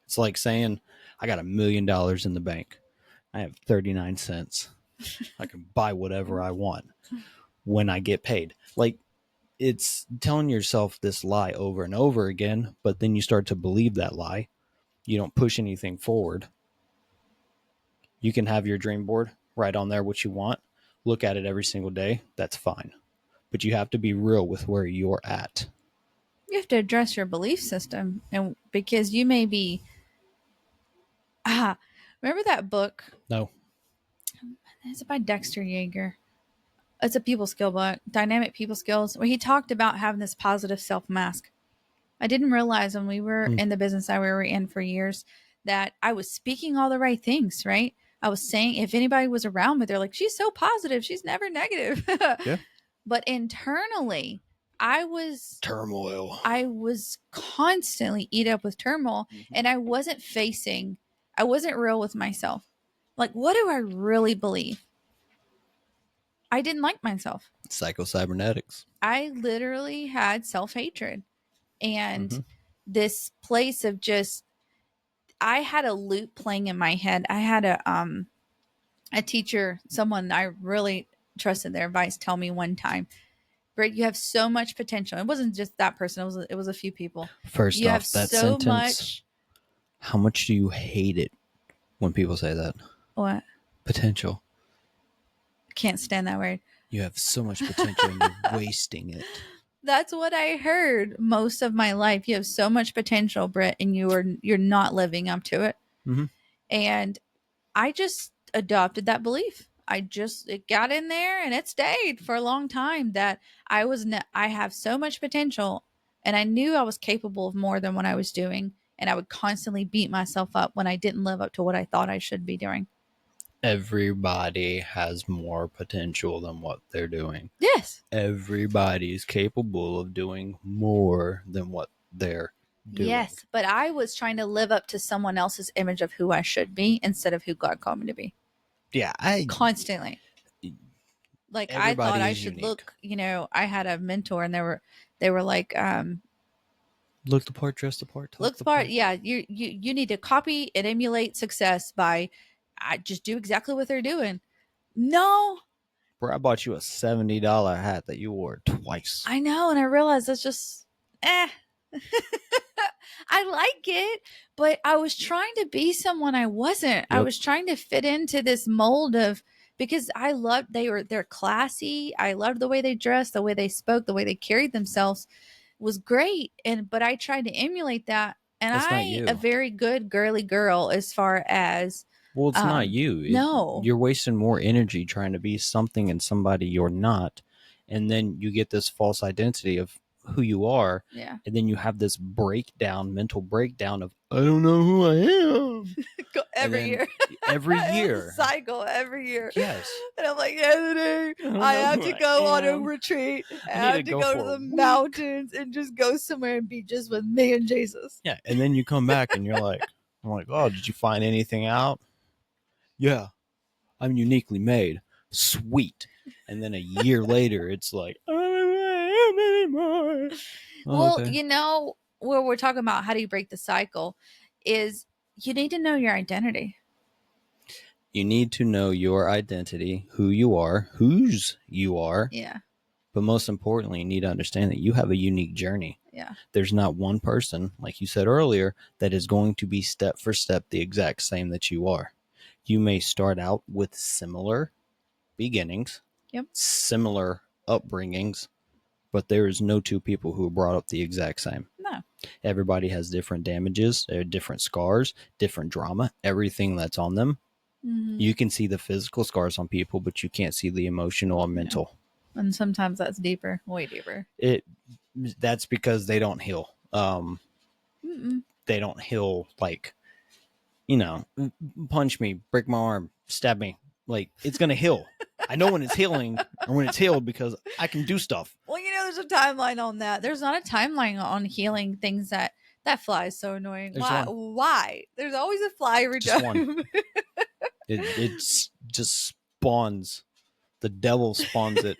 It's like saying, I got $1 million in the bank. I have 39 cents. I can buy whatever I want when I get paid. Like, it's telling yourself this lie over and over again, but then you start to believe that lie. You don't push anything forward. You can have your dream board, write on there what you want, look at it every single day. That's fine. But you have to be real with where you're at. You have to address your belief system, and because you may be remember that book? No. It's by Dexter Yeager. It's a people skill book, Dynamic People Skills, where he talked about having this positive self mask. I didn't realize when we were in the business that we were in for years that I was speaking all the right things, right? I was saying, if anybody was around me, they're like, she's so positive. She's never negative. Yeah. But internally, I was turmoil. I was constantly eat up with turmoil, and I wasn't real with myself. Like, what do I really believe? I didn't like myself. Psycho-cybernetics. I literally had self-hatred. And this place of just, I had a loop playing in my head. I had a teacher, someone I really trusted their advice, tell me one time, Britt, you have so much potential. It wasn't just that person. It was a few people. First you off, have that so sentence, much. How much do you hate it when people say that? What? Potential. Can't stand that word. You have so much potential and you're wasting it. That's what I heard most of my life. You have so much potential, Britt, and you're not living up to it. Mm-hmm. And I just adopted that belief. It got in there and it stayed for a long time that I have so much potential, and I knew I was capable of more than what I was doing. And I would constantly beat myself up when I didn't live up to what I thought I should be doing. Everybody has more potential than what they're doing. Yes. Everybody is capable of doing more than what they're doing. Yes, but I was trying to live up to someone else's image of who I should be instead of who God called me to be. Yeah, constantly. Like, I thought I should unique. Look, I had a mentor, and they were like, look the part, dress the part, look the part. Yeah, you need to copy and emulate success by just do exactly what they're doing. No. Bro, I bought you a $70 hat that you wore twice. I know, and I realized that's just I like it, but I was trying to be someone I wasn't. Yep. I was trying to fit into this mold of, because I loved, they're classy. I loved the way they dressed, the way they spoke, the way they carried themselves was great. But I tried to emulate that. And I'm a very good girly girl as far as. Well, it's not you. No. You're wasting more energy trying to be something and somebody you're not. And then you get this false identity of who you are. Yeah. And then you have this mental breakdown of, I don't know who I am. Every year. every year. Cycle every year. Yes. And I'm like, Anthony, I have to go on a retreat. I have to go to the mountains and just go somewhere and be just with me and Jesus. Yeah. And then you come back and you're like, I'm like, oh, did you find anything out? Yeah. I'm uniquely made. Sweet. And then a year later, it's like, I don't am anymore. Well, okay. You know, where we're talking about how do you break the cycle is you need to know your identity. You need to know your identity, who you are, whose you are. Yeah. But most importantly, you need to understand that you have a unique journey. Yeah. There's not one person, like you said earlier, that is going to be step for step the exact same that you are. You may start out with similar beginnings, similar upbringings, but there is no two people who are brought up the exact same. No. Everybody has different damages, different scars, different drama, everything that's on them. Mm-hmm. You can see the physical scars on people, but you can't see the emotional and mental. And sometimes that's deeper, way deeper. That's because they don't heal. They don't heal like, you know, punch me, break my arm, stab me. Like, it's going to heal. I know when it's healing or when it's healed because I can do stuff. Well, you know, there's a timeline on that. There's not a timeline on healing things that fly is so annoying. Why? There's always a fly every time. It just spawns. The devil spawns it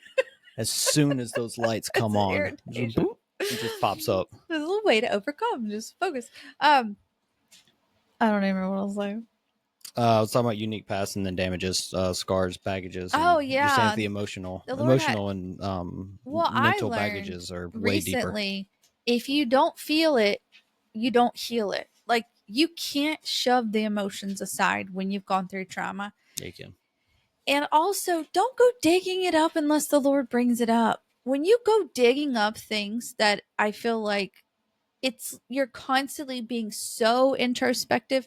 as soon as those lights come on. It just pops up. There's a little way to overcome. Just focus. I don't even remember what I was like. I was talking about unique past and then damages, scars, baggages. Oh, yeah. You're saying the emotional and mental baggages are way recently, deeper. If you don't feel it, you don't heal it. Like, you can't shove the emotions aside when you've gone through trauma. Yeah, you can. And also, don't go digging it up unless the Lord brings it up. When you go digging up things that I feel like you're constantly being so introspective.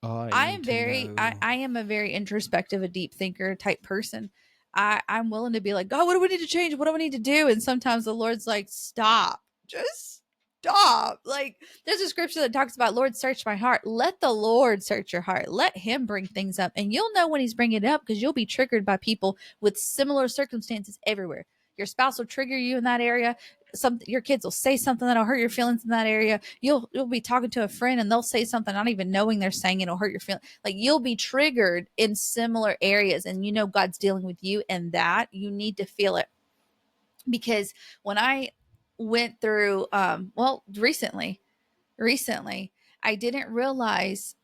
I am a very introspective, a deep thinker type person. I'm willing to be like, God, what do we need to change? What do we need to do? And sometimes the Lord's like, stop, just stop. Like, there's a scripture that talks about, Lord, search my heart. Let the Lord search your heart. Let him bring things up. And you'll know when he's bringing it up because you'll be triggered by people with similar circumstances everywhere. Your spouse will trigger you in that area. Your kids will say something that'll hurt your feelings in that area. You'll be talking to a friend and they'll say something not even knowing they're saying it'll hurt your feelings. Like, you'll be triggered in similar areas, and you know God's dealing with you, and that you need to feel it. Because when I went through, recently, I didn't realize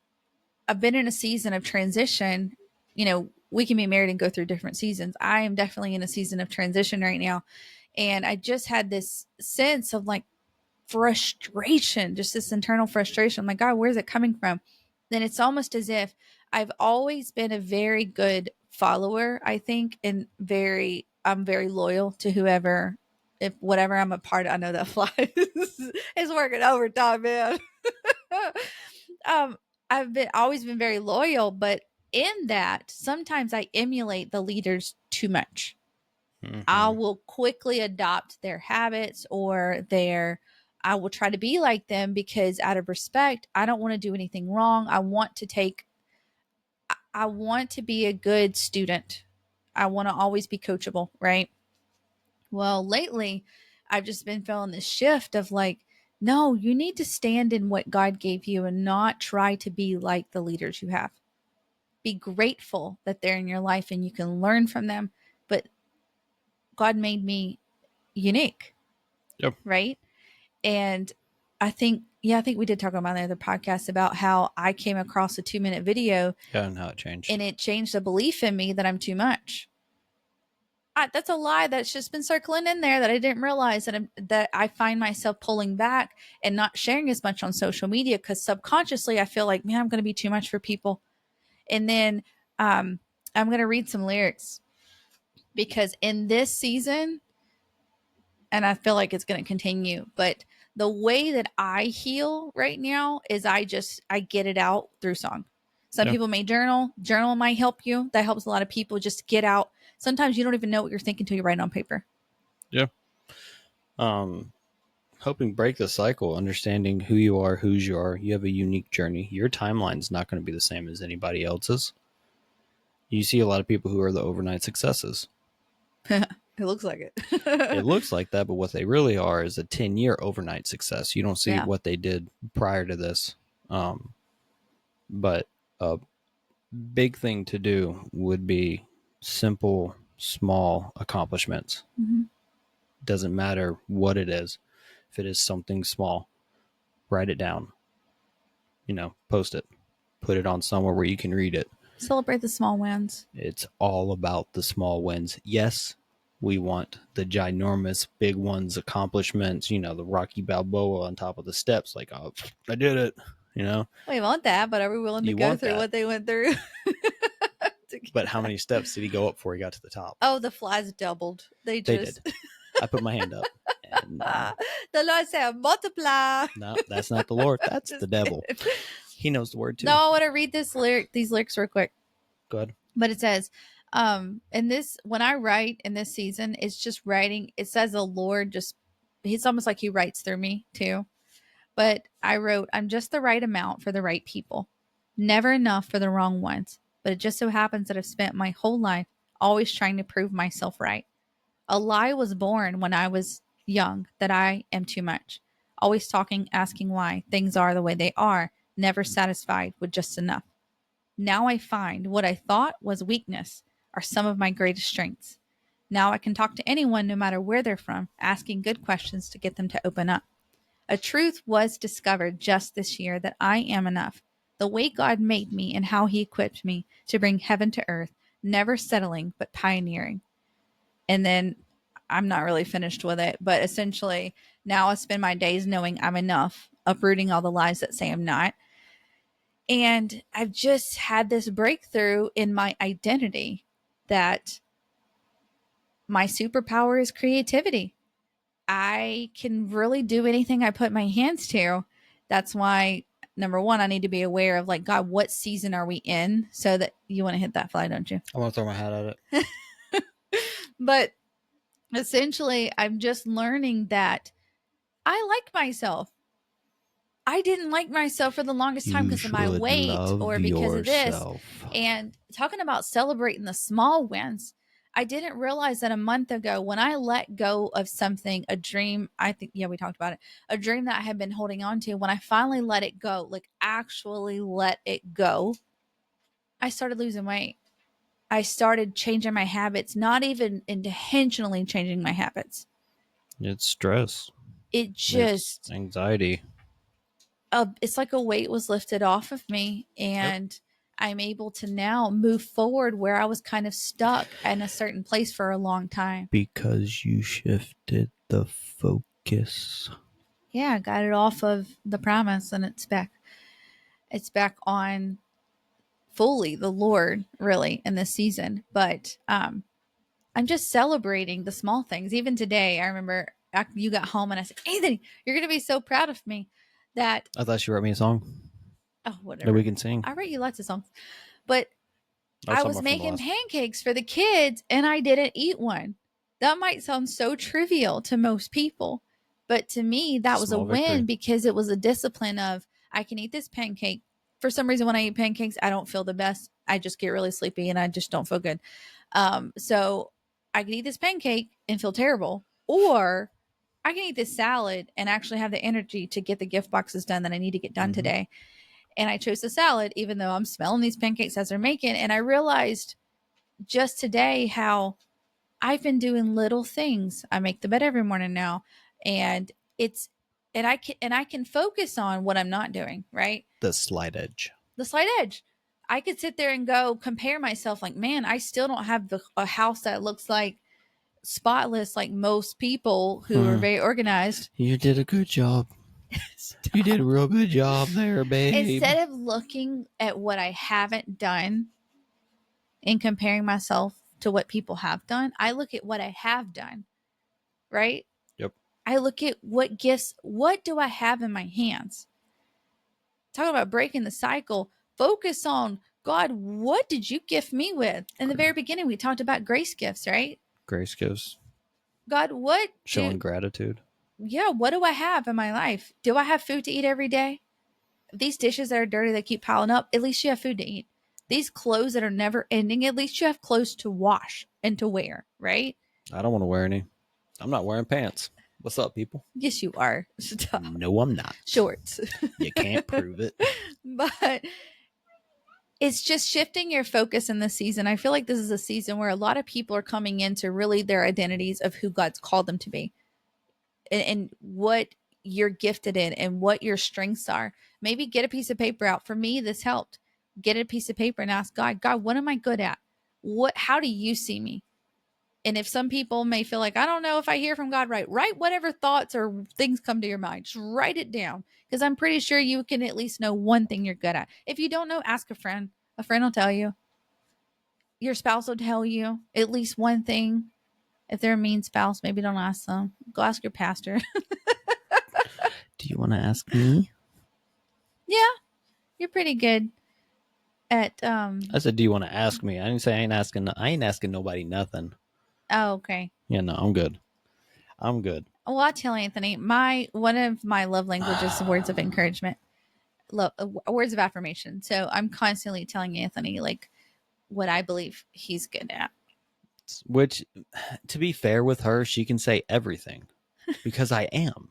I've been in a season of transition. You know, we can be married and go through different seasons. I am definitely in a season of transition right now. And I just had this sense of like frustration, just this internal frustration. I'm like, God, where's it coming from? Then it's almost as if I've always been a very good follower, I think, and I'm very loyal to whoever, if whatever I'm a part of. I know that fly is working overtime, man. I've always been very loyal, but in that, sometimes I emulate the leaders too much. Mm-hmm. I will quickly adopt their habits or I will try to be like them because out of respect, I don't want to do anything wrong. I want to be a good student. I want to always be coachable, right? Well, lately, I've just been feeling this shift of like, no, you need to stand in what God gave you and not try to be like the leaders you have. Be grateful that they're in your life and you can learn from them. But God made me unique. Yep. Right. And I think we did talk about the other podcast about how I came across a 2-minute video. Yeah, and how it changed. And it changed a belief in me that I'm too much. That's a lie that's just been circling in there that I didn't realize that I find myself pulling back and not sharing as much on social media because subconsciously I feel like, man, I'm going to be too much for people. And then I'm going to read some lyrics because in this season, and I feel like it's going to continue, but the way that I heal right now is I get it out through song. Some people may journal might help you. That helps a lot of people just get out. Sometimes you don't even know what you're thinking until you write it on paper. Yeah. Helping break the cycle, understanding who you are, whose you are. You have a unique journey. Your timeline's not going to be the same as anybody else's. You see a lot of people who are the overnight successes. It looks like it. It looks like that, but what they really are is a 10-year overnight success. You don't see what they did prior to this. But a big thing to do would be simple, small accomplishments. Mm-hmm. Doesn't matter what it is. If it is something small, write it down. Post it. Put it on somewhere where you can read it. Celebrate the small wins. It's all about the small wins. Yes, we want the ginormous big ones, accomplishments, the Rocky Balboa on top of the steps, like, oh, I did it, We want that, but are we willing to go through what they went through? But how many steps did he go up before he got to the top? Oh, the flies doubled. They did. I put my hand up. And, the Lord said, multiply. No, that's not the Lord. That's the devil. He knows the word too. No, I want to read these lyrics real quick. Go ahead. But it says, when I write in this season, it's just writing. It says the Lord he's almost like he writes through me too. But I wrote, I'm just the right amount for the right people. Never enough for the wrong ones. But it just so happens that I've spent my whole life always trying to prove myself right. A lie was born when I was young that I am too much. Always talking, asking why things are the way they are. Never satisfied with just enough. Now I find what I thought was weakness are some of my greatest strengths. Now I can talk to anyone no matter where they're from, asking good questions to get them to open up. A truth was discovered just this year that I am enough. The way God made me and how he equipped me to bring heaven to earth, never settling but pioneering. And then I'm not really finished with it, but essentially now I spend my days knowing I'm enough, uprooting all the lies that say I'm not. And I've just had this breakthrough in my identity that my superpower is creativity. I can really do anything I put my hands to. That's why, number one, I need to be aware of like, God, what season are we in? So that you want to hit that fly, don't you? I want to throw my hat at it. But essentially, I'm just learning that I like myself. I didn't like myself for the longest time because of my weight or because of this. And talking about celebrating the small wins, I didn't realize that a month ago when I let go of something, a dream, we talked about it, a dream that I had been holding on to, when I finally let it go, like actually let it go, I started losing weight. I started changing my habits, not even intentionally changing my habits. It's stress. It's anxiety. It's like a weight was lifted off of me, and I'm able to now move forward where I was kind of stuck in a certain place for a long time. Because you shifted the focus. Yeah, I got it off of the promise, and it's back. It's back on fully the Lord, really, in this season. But I'm just celebrating the small things. Even today, I remember you got home and I said, Anthony, you're going to be so proud of me that I thought you wrote me a song. Oh, whatever. That we can sing. I write you lots of songs. But I was making pancakes for the kids and I didn't eat one. That might sound so trivial to most people, but to me, that was a win because it was a discipline of I can eat this pancake. For some reason, when I eat pancakes, I don't feel the best. I just get really sleepy and I just don't feel good. So I can eat this pancake and feel terrible, or I can eat this salad and actually have the energy to get the gift boxes done that I need to get done today. And I chose the salad, even though I'm smelling these pancakes as they're making. And I realized just today how I've been doing little things. I make the bed every morning now, and I can focus on what I'm not doing, right? The slight edge. I could sit there and go compare myself like, man, I still don't have a house that looks like spotless like most people who are very organized. You did a good job. You did a real good job there, babe. Instead of looking at what I haven't done and comparing myself to what people have done, I look at what I have done, right? Yep. I look at what gifts, what do I have in my hands? Talking about breaking the cycle, focus on, God, what did you gift me with? In the very beginning, we talked about grace gifts, right? Grace gifts. God, what? Showing gratitude. Yeah, what do I have in my life? Do I have food to eat every day? These dishes that are dirty, they keep piling up. At least you have food to eat. These clothes that are never ending, at least you have clothes to wash and to wear, right? I don't want to wear any. I'm not wearing pants. What's up, people? Yes, you are. Stop. No, I'm not. Shorts. You can't prove it. But it's just shifting your focus in this season. I feel like this is a season where a lot of people are coming into really their identities of who God's called them to be, and what you're gifted in and what your strengths are. Maybe get a piece of paper out. For me, this helped. Get a piece of paper and ask God, what am I good at? How do you see me? And if some people may feel like, I don't know if I hear from God, write whatever thoughts or things come to your mind. Just write it down, because I'm pretty sure you can at least know one thing you're good at. If you don't know, ask a friend. A friend will tell you. Your spouse will tell you at least one thing. If they're a mean spouse, maybe don't ask them. Go ask your pastor. Do you want to ask me? Yeah, you're pretty good at I said, do you want to ask me? I didn't say I ain't asking nobody nothing. Oh, okay. Yeah, no, I'm good. Well, I'll tell Anthony, one of my love languages is words of encouragement, words of affirmation. So I'm constantly telling Anthony like what I believe he's good at. Which, to be fair with her, she can say everything because I am.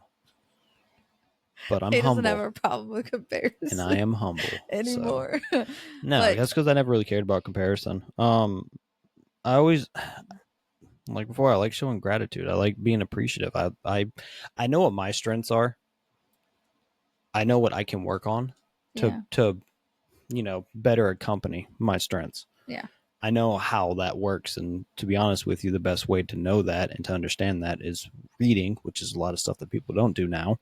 But I'm humble. He doesn't have a problem with comparison. And I am humble anymore. So. No, that's because I never really cared about comparison. I always, like before, I like showing gratitude. I like being appreciative. I know what my strengths are. I know what I can work on to better accompany my strengths. Yeah. I know how that works. And to be honest with you, the best way to know that and to understand that is reading, which is a lot of stuff that people don't do now.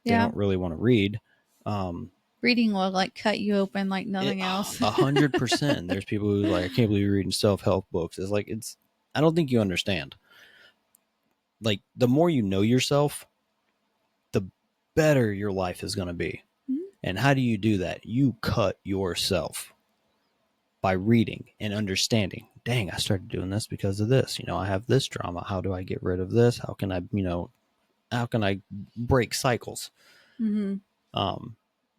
They don't really want to read. Reading will like cut you open like nothing else. 100%. There's people who like, I can't believe you're reading self-help books. It's like, I don't think you understand. Like, the more you know yourself, the better your life is going to be. Mm-hmm. And how do you do that? You cut yourself by reading and understanding. Dang, I started doing this because of this. I have this drama. How do I get rid of this? How can I break cycles? Mm-hmm.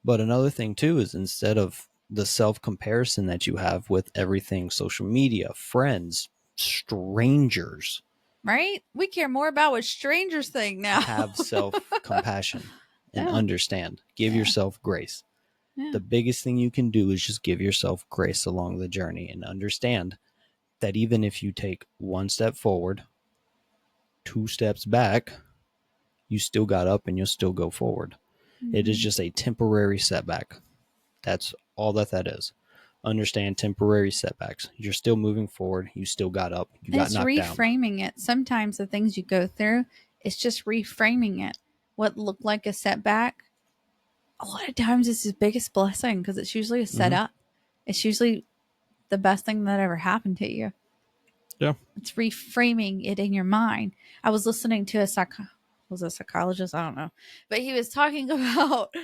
But another thing too is, instead of the self-comparison that you have with everything, social media, friends, strangers, right? We care more about what strangers think now. Have self-compassion and understand. Give yourself grace. Yeah. The biggest thing you can do is just give yourself grace along the journey and understand that even if you take one step forward, 2 steps back, you still got up and you'll still go forward. Mm-hmm. It is just a temporary setback. That's all that is. Understand temporary setbacks. You're still moving forward. You still got up. You got knocked down. It's reframing it. Sometimes the things you go through, it's just reframing it. What looked like a setback, a lot of times it's his biggest blessing, because it's usually a setup. Mm-hmm. It's usually the best thing that ever happened to you. Yeah. It's reframing it in your mind. I was listening to a psychologist? I don't know. But he was talking about,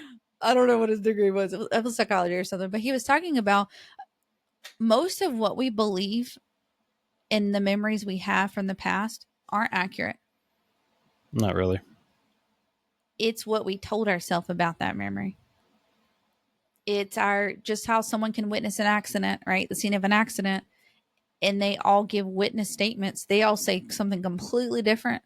I don't know what his degree was. It was psychology or something. But he was talking about most of what we believe in the memories we have from the past aren't accurate. Not really. It's what we told ourselves about that memory. It's just how someone can witness an accident, right? The scene of an accident, and they all give witness statements. They all say something completely different.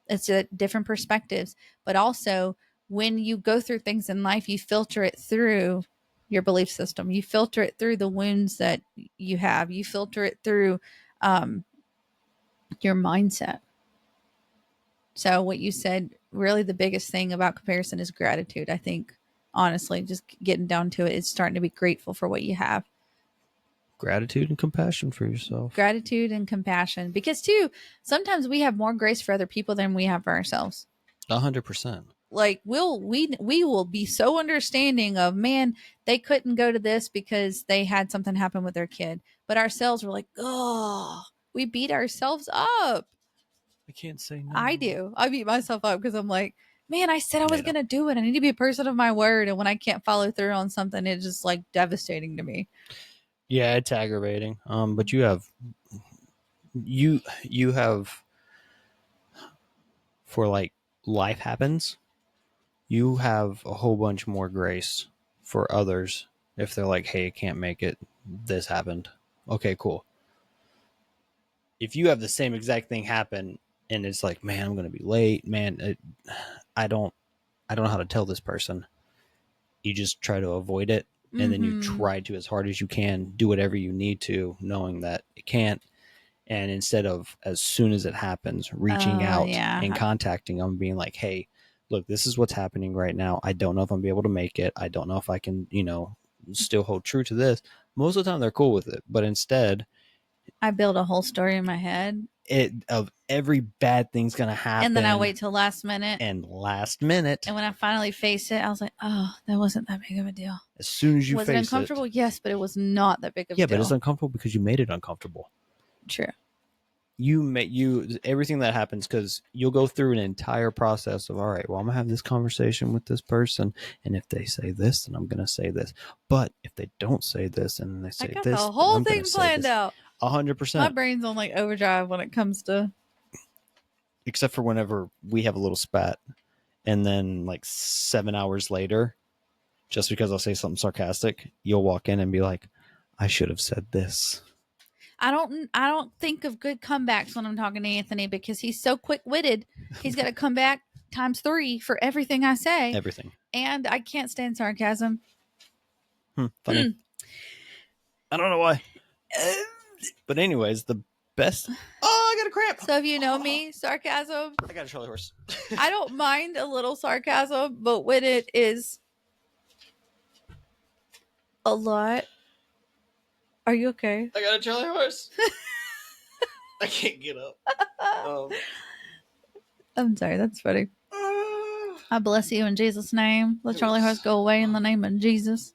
It's different perspectives. But also, when you go through things in life, you filter it through your belief system. You filter it through the wounds that you have. You filter it through your mindset. So what you said, really the biggest thing about comparison is gratitude. I think, honestly, just getting down to it, it's starting to be grateful for what you have. Gratitude and compassion for yourself. Gratitude and compassion. Because, too, sometimes we have more grace for other people than we have for ourselves. 100%. Like, we will be so understanding of, man, they couldn't go to this because they had something happen with their kid. But ourselves were like, oh, we beat ourselves up. I can't say no. I do. I beat myself up because I'm like, man, I said I was going to do it. I need to be a person of my word. And when I can't follow through on something, it's just like devastating to me. Yeah, it's aggravating. But you have for like life happens, you have a whole bunch more grace for others if they're like, hey, I can't make it. this happened. Okay, cool. If you have the same exact thing happen and it's like, man, I'm going to be late, man, I don't know how to tell this person. You just try to avoid it. And then you try to, as hard as you can, do whatever you need to, knowing that it can't. And instead of, as soon as it happens, reaching out and contacting them, being like, hey, look, this is what's happening right now. I don't know if I'm be able to make it. I don't know if I can, still hold true to this. Most of the time they're cool with it. But instead, I build a whole story in my head. Of every bad thing's going to happen. And then I wait till last minute. And when I finally face it, I was like, oh, that wasn't that big of a deal. As soon as you was face it. Was it uncomfortable? Yes, but it was not that big of a deal. Yeah, but it's uncomfortable because you made it uncomfortable. True. Everything that happens, because you'll go through an entire process of, all right, well, I'm gonna have this conversation with this person, and if they say this, then I'm gonna say this. But if they don't say this, and they say this, the whole thing planned out. 100%. My brain's on like overdrive when it comes to. Except for whenever we have a little spat, and then like 7 hours later, just because I'll say something sarcastic, you'll walk in and be like, I should have said this. I don't think of good comebacks when I'm talking to Anthony because he's so quick-witted. He's got to come back times 3 for everything I say. Everything. And I can't stand sarcasm. Funny. I don't know why. But anyways, the best. Oh, I got a cramp. So if you know me, sarcasm. I got a Charlie horse. I don't mind a little sarcasm, but when it is a lot. Are you okay? I got a Charlie horse. I can't get up. I'm sorry. That's funny. I bless you in Jesus' name. Let Charlie horse go away in the name of Jesus.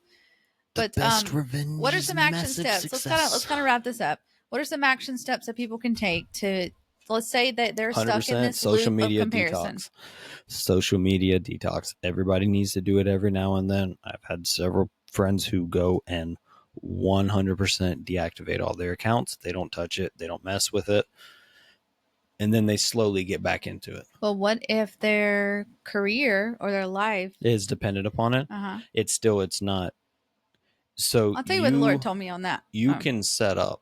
But what are some action steps? Let's kind of wrap this up. What are some action steps that people can take to, let's say that they're stuck in this social media comparison? Detox. Social media detox. Everybody needs to do it every now and then. I've had several friends who go and 100% deactivate all their accounts. They don't touch it. They don't mess with it. And then they slowly get back into it. Well, what if their career or their life is dependent upon it? It's not. So I'll tell you what the Lord told me on that. You can set up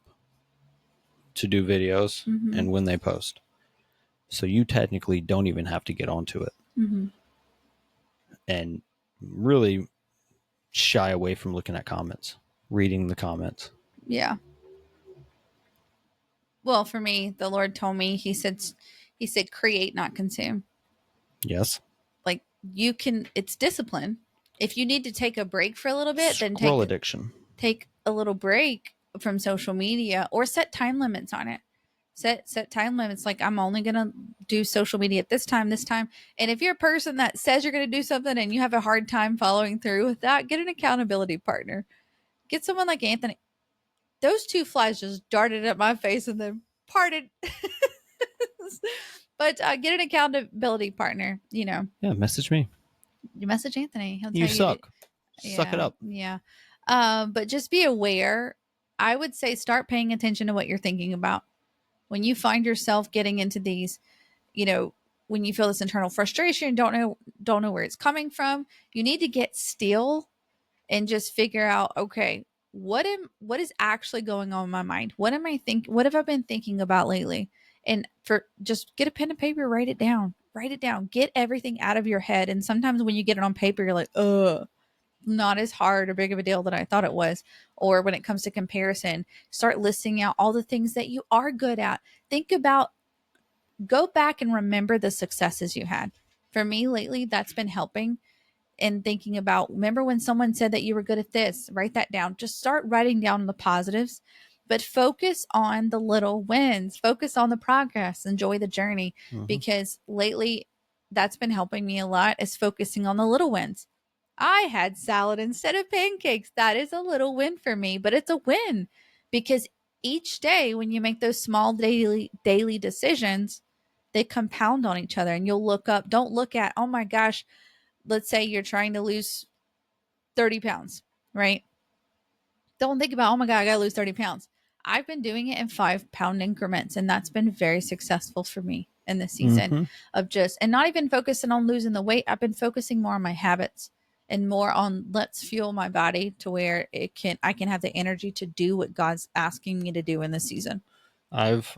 to do videos and when they post. So you technically don't even have to get onto it. And really shy away from looking at comments, reading the comments. Yeah. Well, for me, the Lord told me, he said, create, not consume. Yes. Like it's discipline. If you need to take a break for a little bit, then take a little break from social media or set time limits on it. Set time limits. Like, I'm only going to do social media at this time. And if you're a person that says you're going to do something and you have a hard time following through with that, get an accountability partner. Get someone like Anthony. Those 2 flies just darted at my face and then parted. But get an accountability partner, Yeah, message me. You message Anthony. He'll tell you suck. Suck it up. Yeah. But just be aware. I would say start paying attention to what you're thinking about. When you find yourself getting into these, when you feel this internal frustration, don't know where it's coming from, you need to get still and just figure out, okay, what is actually going on in my mind? What have I been thinking about lately? And just get a pen and paper, write it down, get everything out of your head. And sometimes when you get it on paper, you're like, not as hard or big of a deal that I thought it was. Or when it comes to comparison, start listing out all the things that you are good at. Go back and remember the successes you had. For me lately, that's been helping. And thinking about, remember when someone said that you were good at this, write that down. Just start writing down the positives, but focus on the little wins, focus on the progress, enjoy the journey. Because lately that's been helping me a lot, is focusing on the little wins. I had salad instead of pancakes. That is a little win for me, but it's a win because each day when you make those small daily decisions, they compound on each other. And you'll look up, don't look at, oh my gosh, let's say you're trying to lose 30 pounds, right? Don't think about, oh my God, I got to lose 30 pounds. I've been doing it in 5-pound increments, and that's been very successful for me in this season of and not even focusing on losing the weight. I've been focusing more on my habits and more on let's fuel my body to where I can have the energy to do what God's asking me to do in this season. I've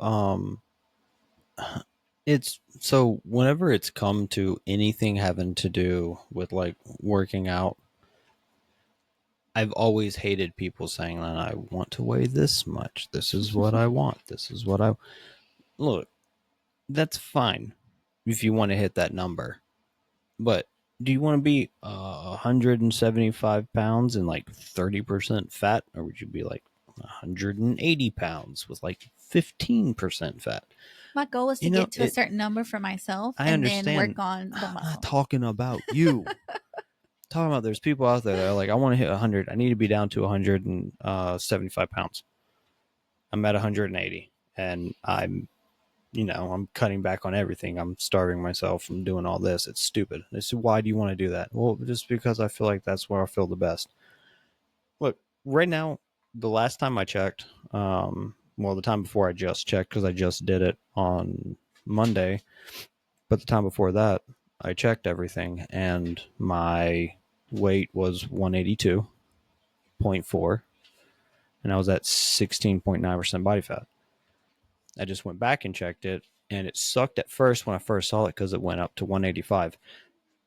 it's so whenever it's come to anything having to do with like working out, I've always hated people saying that I want to weigh this much. This is what I want. This is what I look. That's fine if you want to hit that number, but do you want to be 175 pounds and like 30% fat, or would you be like 180 pounds with like 15% fat? My goal is to get to a certain number for myself and then work on the muscle. I'm not talking about you. Talking about there's people out there that are like, I want to hit 100. I need to be down to 175 pounds. I'm at 180 and I'm cutting back on everything. I'm starving myself. I'm doing all this. It's stupid. They said, why do you want to do that? Well, just because I feel like that's where I feel the best. Look, right now, the last time I checked, the time before I just checked because I just did it on Monday, but the time before that, I checked everything and my weight was 182.4 and I was at 16.9% body fat. I just went back and checked it, and it sucked at first when I first saw it because it went up to 185.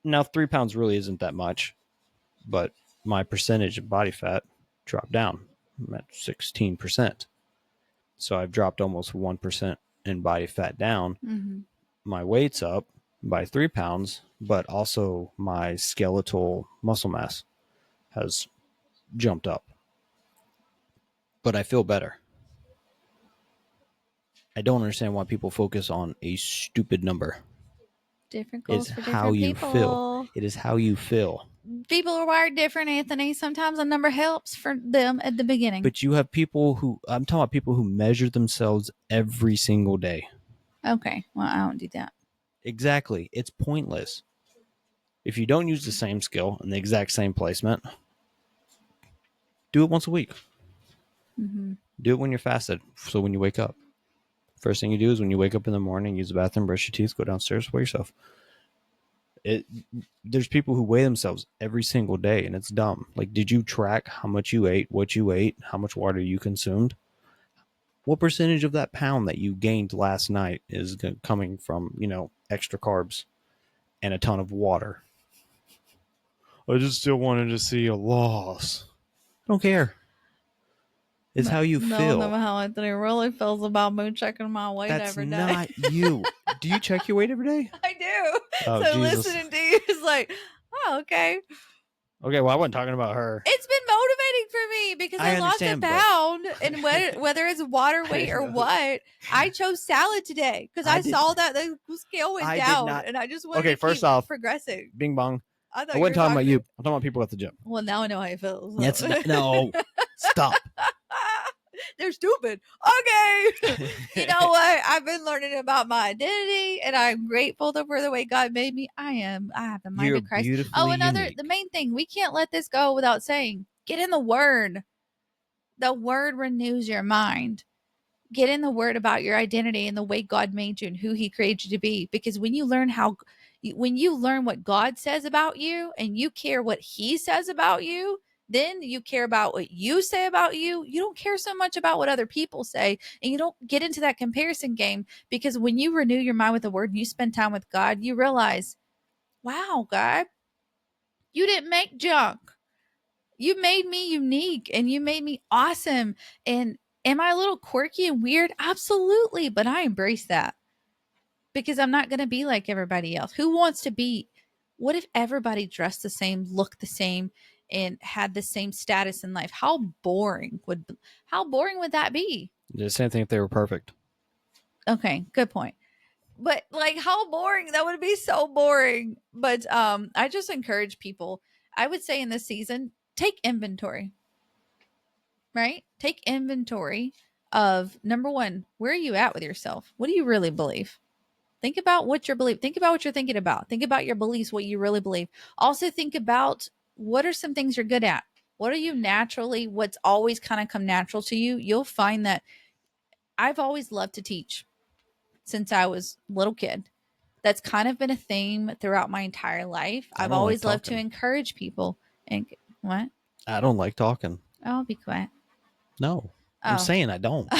Now, 3 pounds really isn't that much, but my percentage of body fat dropped down. I'm at 16%. So I've dropped almost 1% in body fat down. Mm-hmm. My weight's up by 3 pounds, but also my skeletal muscle mass has jumped up. But I feel better. I don't understand why people focus on a stupid number. Different goals for different people. It is how you feel. People are wired different, Anthony. Sometimes a number helps for them at the beginning. But you have people who, I'm talking about people who measure themselves every single day. Okay. Well, I don't do that. Exactly. It's pointless. If you don't use the same skill in the exact same placement, do it once a week. Mm-hmm. Do it when you're fasted. So when you wake up, first thing you do is when you wake up in the morning, use the bathroom, brush your teeth, go downstairs, weigh yourself. There's people who weigh themselves every single day, and it's dumb. Like, did you track how much you ate, what you ate, how much water you consumed? What percentage of that pound that you gained last night is coming from, extra carbs and a ton of water? I just still wanted to see a loss. I don't care. It's how you feel. No, how Anthony really feels about me checking my weight every day. That's not you. Do you check your weight every day? I do. Oh, so Jesus. Listening to you is like, oh, okay. Okay, well, I wasn't talking about her. It's been motivating for me because I lost a pound, and whether it's water weight or what, I chose salad today because I saw that the scale went down, and I just wanted to keep progressing. Bing bong. I wasn't talking about you. I'm talking about people at the gym. Well, now I know how it feels. So. No, stop. They're stupid. Okay. You know what? I've been learning about my identity, and I'm grateful for the way God made me. I have the mind of Christ. The main thing, we can't let this go without saying, get in the Word. The Word renews your mind. Get in the Word about your identity and the way God made you and who He created you to be. Because when you learn what God says about you and you care what He says about you, then you care about what you say about you. You don't care so much about what other people say, and you don't get into that comparison game, because when you renew your mind with the Word and you spend time with God, you realize, wow, God, you didn't make junk. You made me unique and you made me awesome. And am I a little quirky and weird? Absolutely. But I embrace that because I'm not going to be like everybody else. Who wants to be? What if everybody dressed the same, looked the same, and had the same status in life? How boring would that be? The same thing if they were perfect. Okay, good point. But like, how boring that would be. So boring. But I just encourage people, I would say in this season, take inventory. Right? Take inventory of, number one, where are you at with yourself? What do you really believe? Think about what you're believing. Think about what you're thinking about. Think about your beliefs, what you really believe. Also think about, what are some things you're good at? What are you naturally, what's always kind of come natural to you? You'll find that I've always loved to teach since I was a little kid. That's kind of been a theme throughout my entire life. I've always loved to encourage people. And what? I don't like talking. Oh, be quiet. No, I'm saying I don't.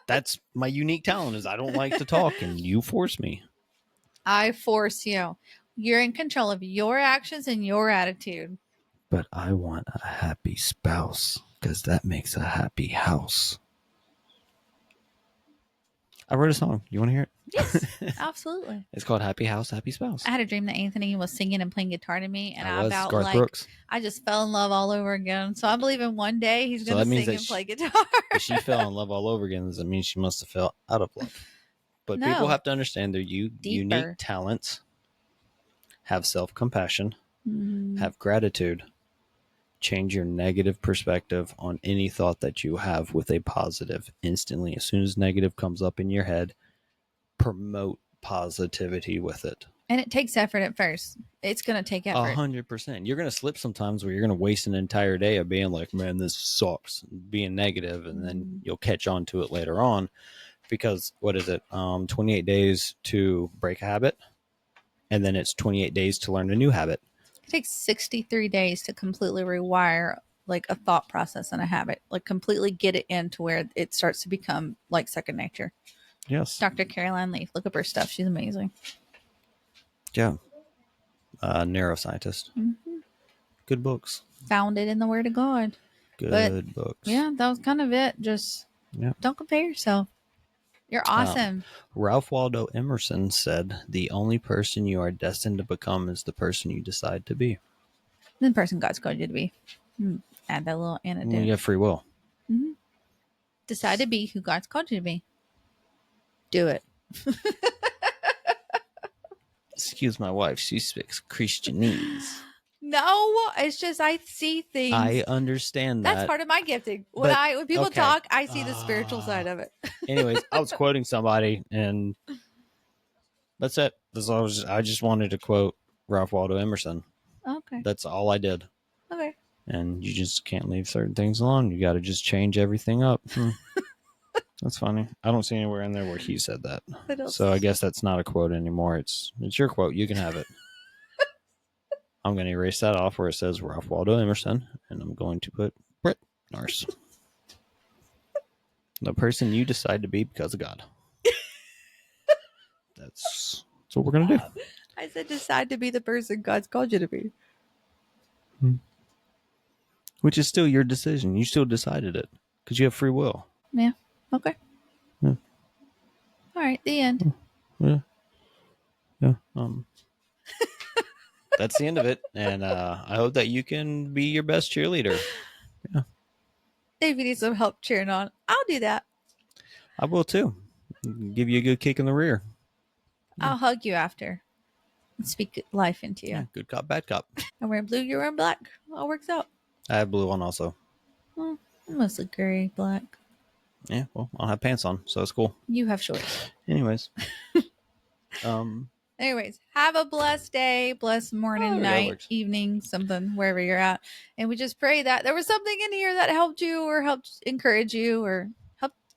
That's my unique talent is I don't like to talk, and you force me. I force you. You're in control of your actions and your attitude. But I want a happy spouse because that makes a happy house. I wrote a song. You want to hear it? Yes, absolutely. It's called Happy House, Happy Spouse. I had a dream that Anthony was singing and playing guitar to me, and Brooks. I just fell in love all over again. So I believe in one day he's going to sing and play guitar. If she fell in love all over again, does it mean she must have fell out of love? But people have to understand their unique talents, have self-compassion, have gratitude, change your negative perspective on any thought that you have with a positive instantly. As soon as negative comes up in your head, promote positivity with it. And it takes effort at first. It's going to take effort. 100%. You're going to slip sometimes where you're going to waste an entire day of being like, man, this sucks, being negative, and then you'll catch on to it later on because, 28 days to break a habit, and then it's 28 days to learn a new habit. It takes 63 days to completely rewire like a thought process and a habit, like completely get it into where it starts to become like second nature. Yes. Dr. Caroline Leaf. Look up her stuff. She's amazing. Yeah. Neuroscientist. Mm-hmm. Good books. Founded in the Word of God. Good books. Yeah, that was kind of it. Just don't compare yourself. You're awesome. Ralph Waldo Emerson said, the only person you are destined to become is the person you decide to be. The person God's called you to be. Add that little anecdote. You have free will. Mm-hmm. Decide to be who God's called you to be. Do it. Excuse my wife. She speaks Christianese. No, it's just I see things. I understand that. That's part of my gifting. When people talk, I see the spiritual side of it. Anyways, I was quoting somebody, and that's it. I just wanted to quote Ralph Waldo Emerson. Okay. That's all I did. Okay. And you just can't leave certain things alone. You got to just change everything up. That's funny. I don't see anywhere in there where he said that. So I guess that's not a quote anymore. It's your quote. You can have it. I'm going to erase that off where it says Ralph Waldo Emerson, and I'm going to put Brett Nars. The person you decide to be because of God. That's what we're going to do. I said decide to be the person God's called you to be. Which is still your decision. You still decided it because you have free will. Yeah. Okay. Yeah. All right. The end. Yeah. That's the end of it. And I hope that you can be your best cheerleader. Yeah. If you need some help cheering on, I'll do that. I will too. Give you a good kick in the rear. I'll hug you after and speak life into you. Yeah, good cop, bad cop. I'm wearing blue, you're wearing black. All works out. I have blue on also. Well, mostly gray, black. Yeah, well, I'll have pants on, so it's cool. You have shorts. Anyways. Anyways, have a blessed day, blessed morning, night, evening, something, wherever you're at. And we just pray that there was something in here that helped you or helped encourage you or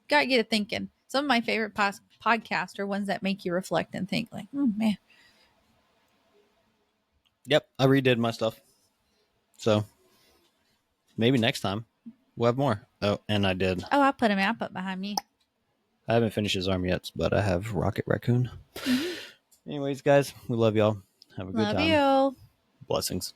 got you to thinking. Some of my favorite podcasts are ones that make you reflect and think like, oh, man. Yep, I redid my stuff. So maybe next time we'll have more. Oh, and I did. Oh, I put him out behind me. I haven't finished his arm yet, but I have Rocket Raccoon. Mm-hmm. Anyways, guys, we love y'all. Have a good time. Love you. Blessings.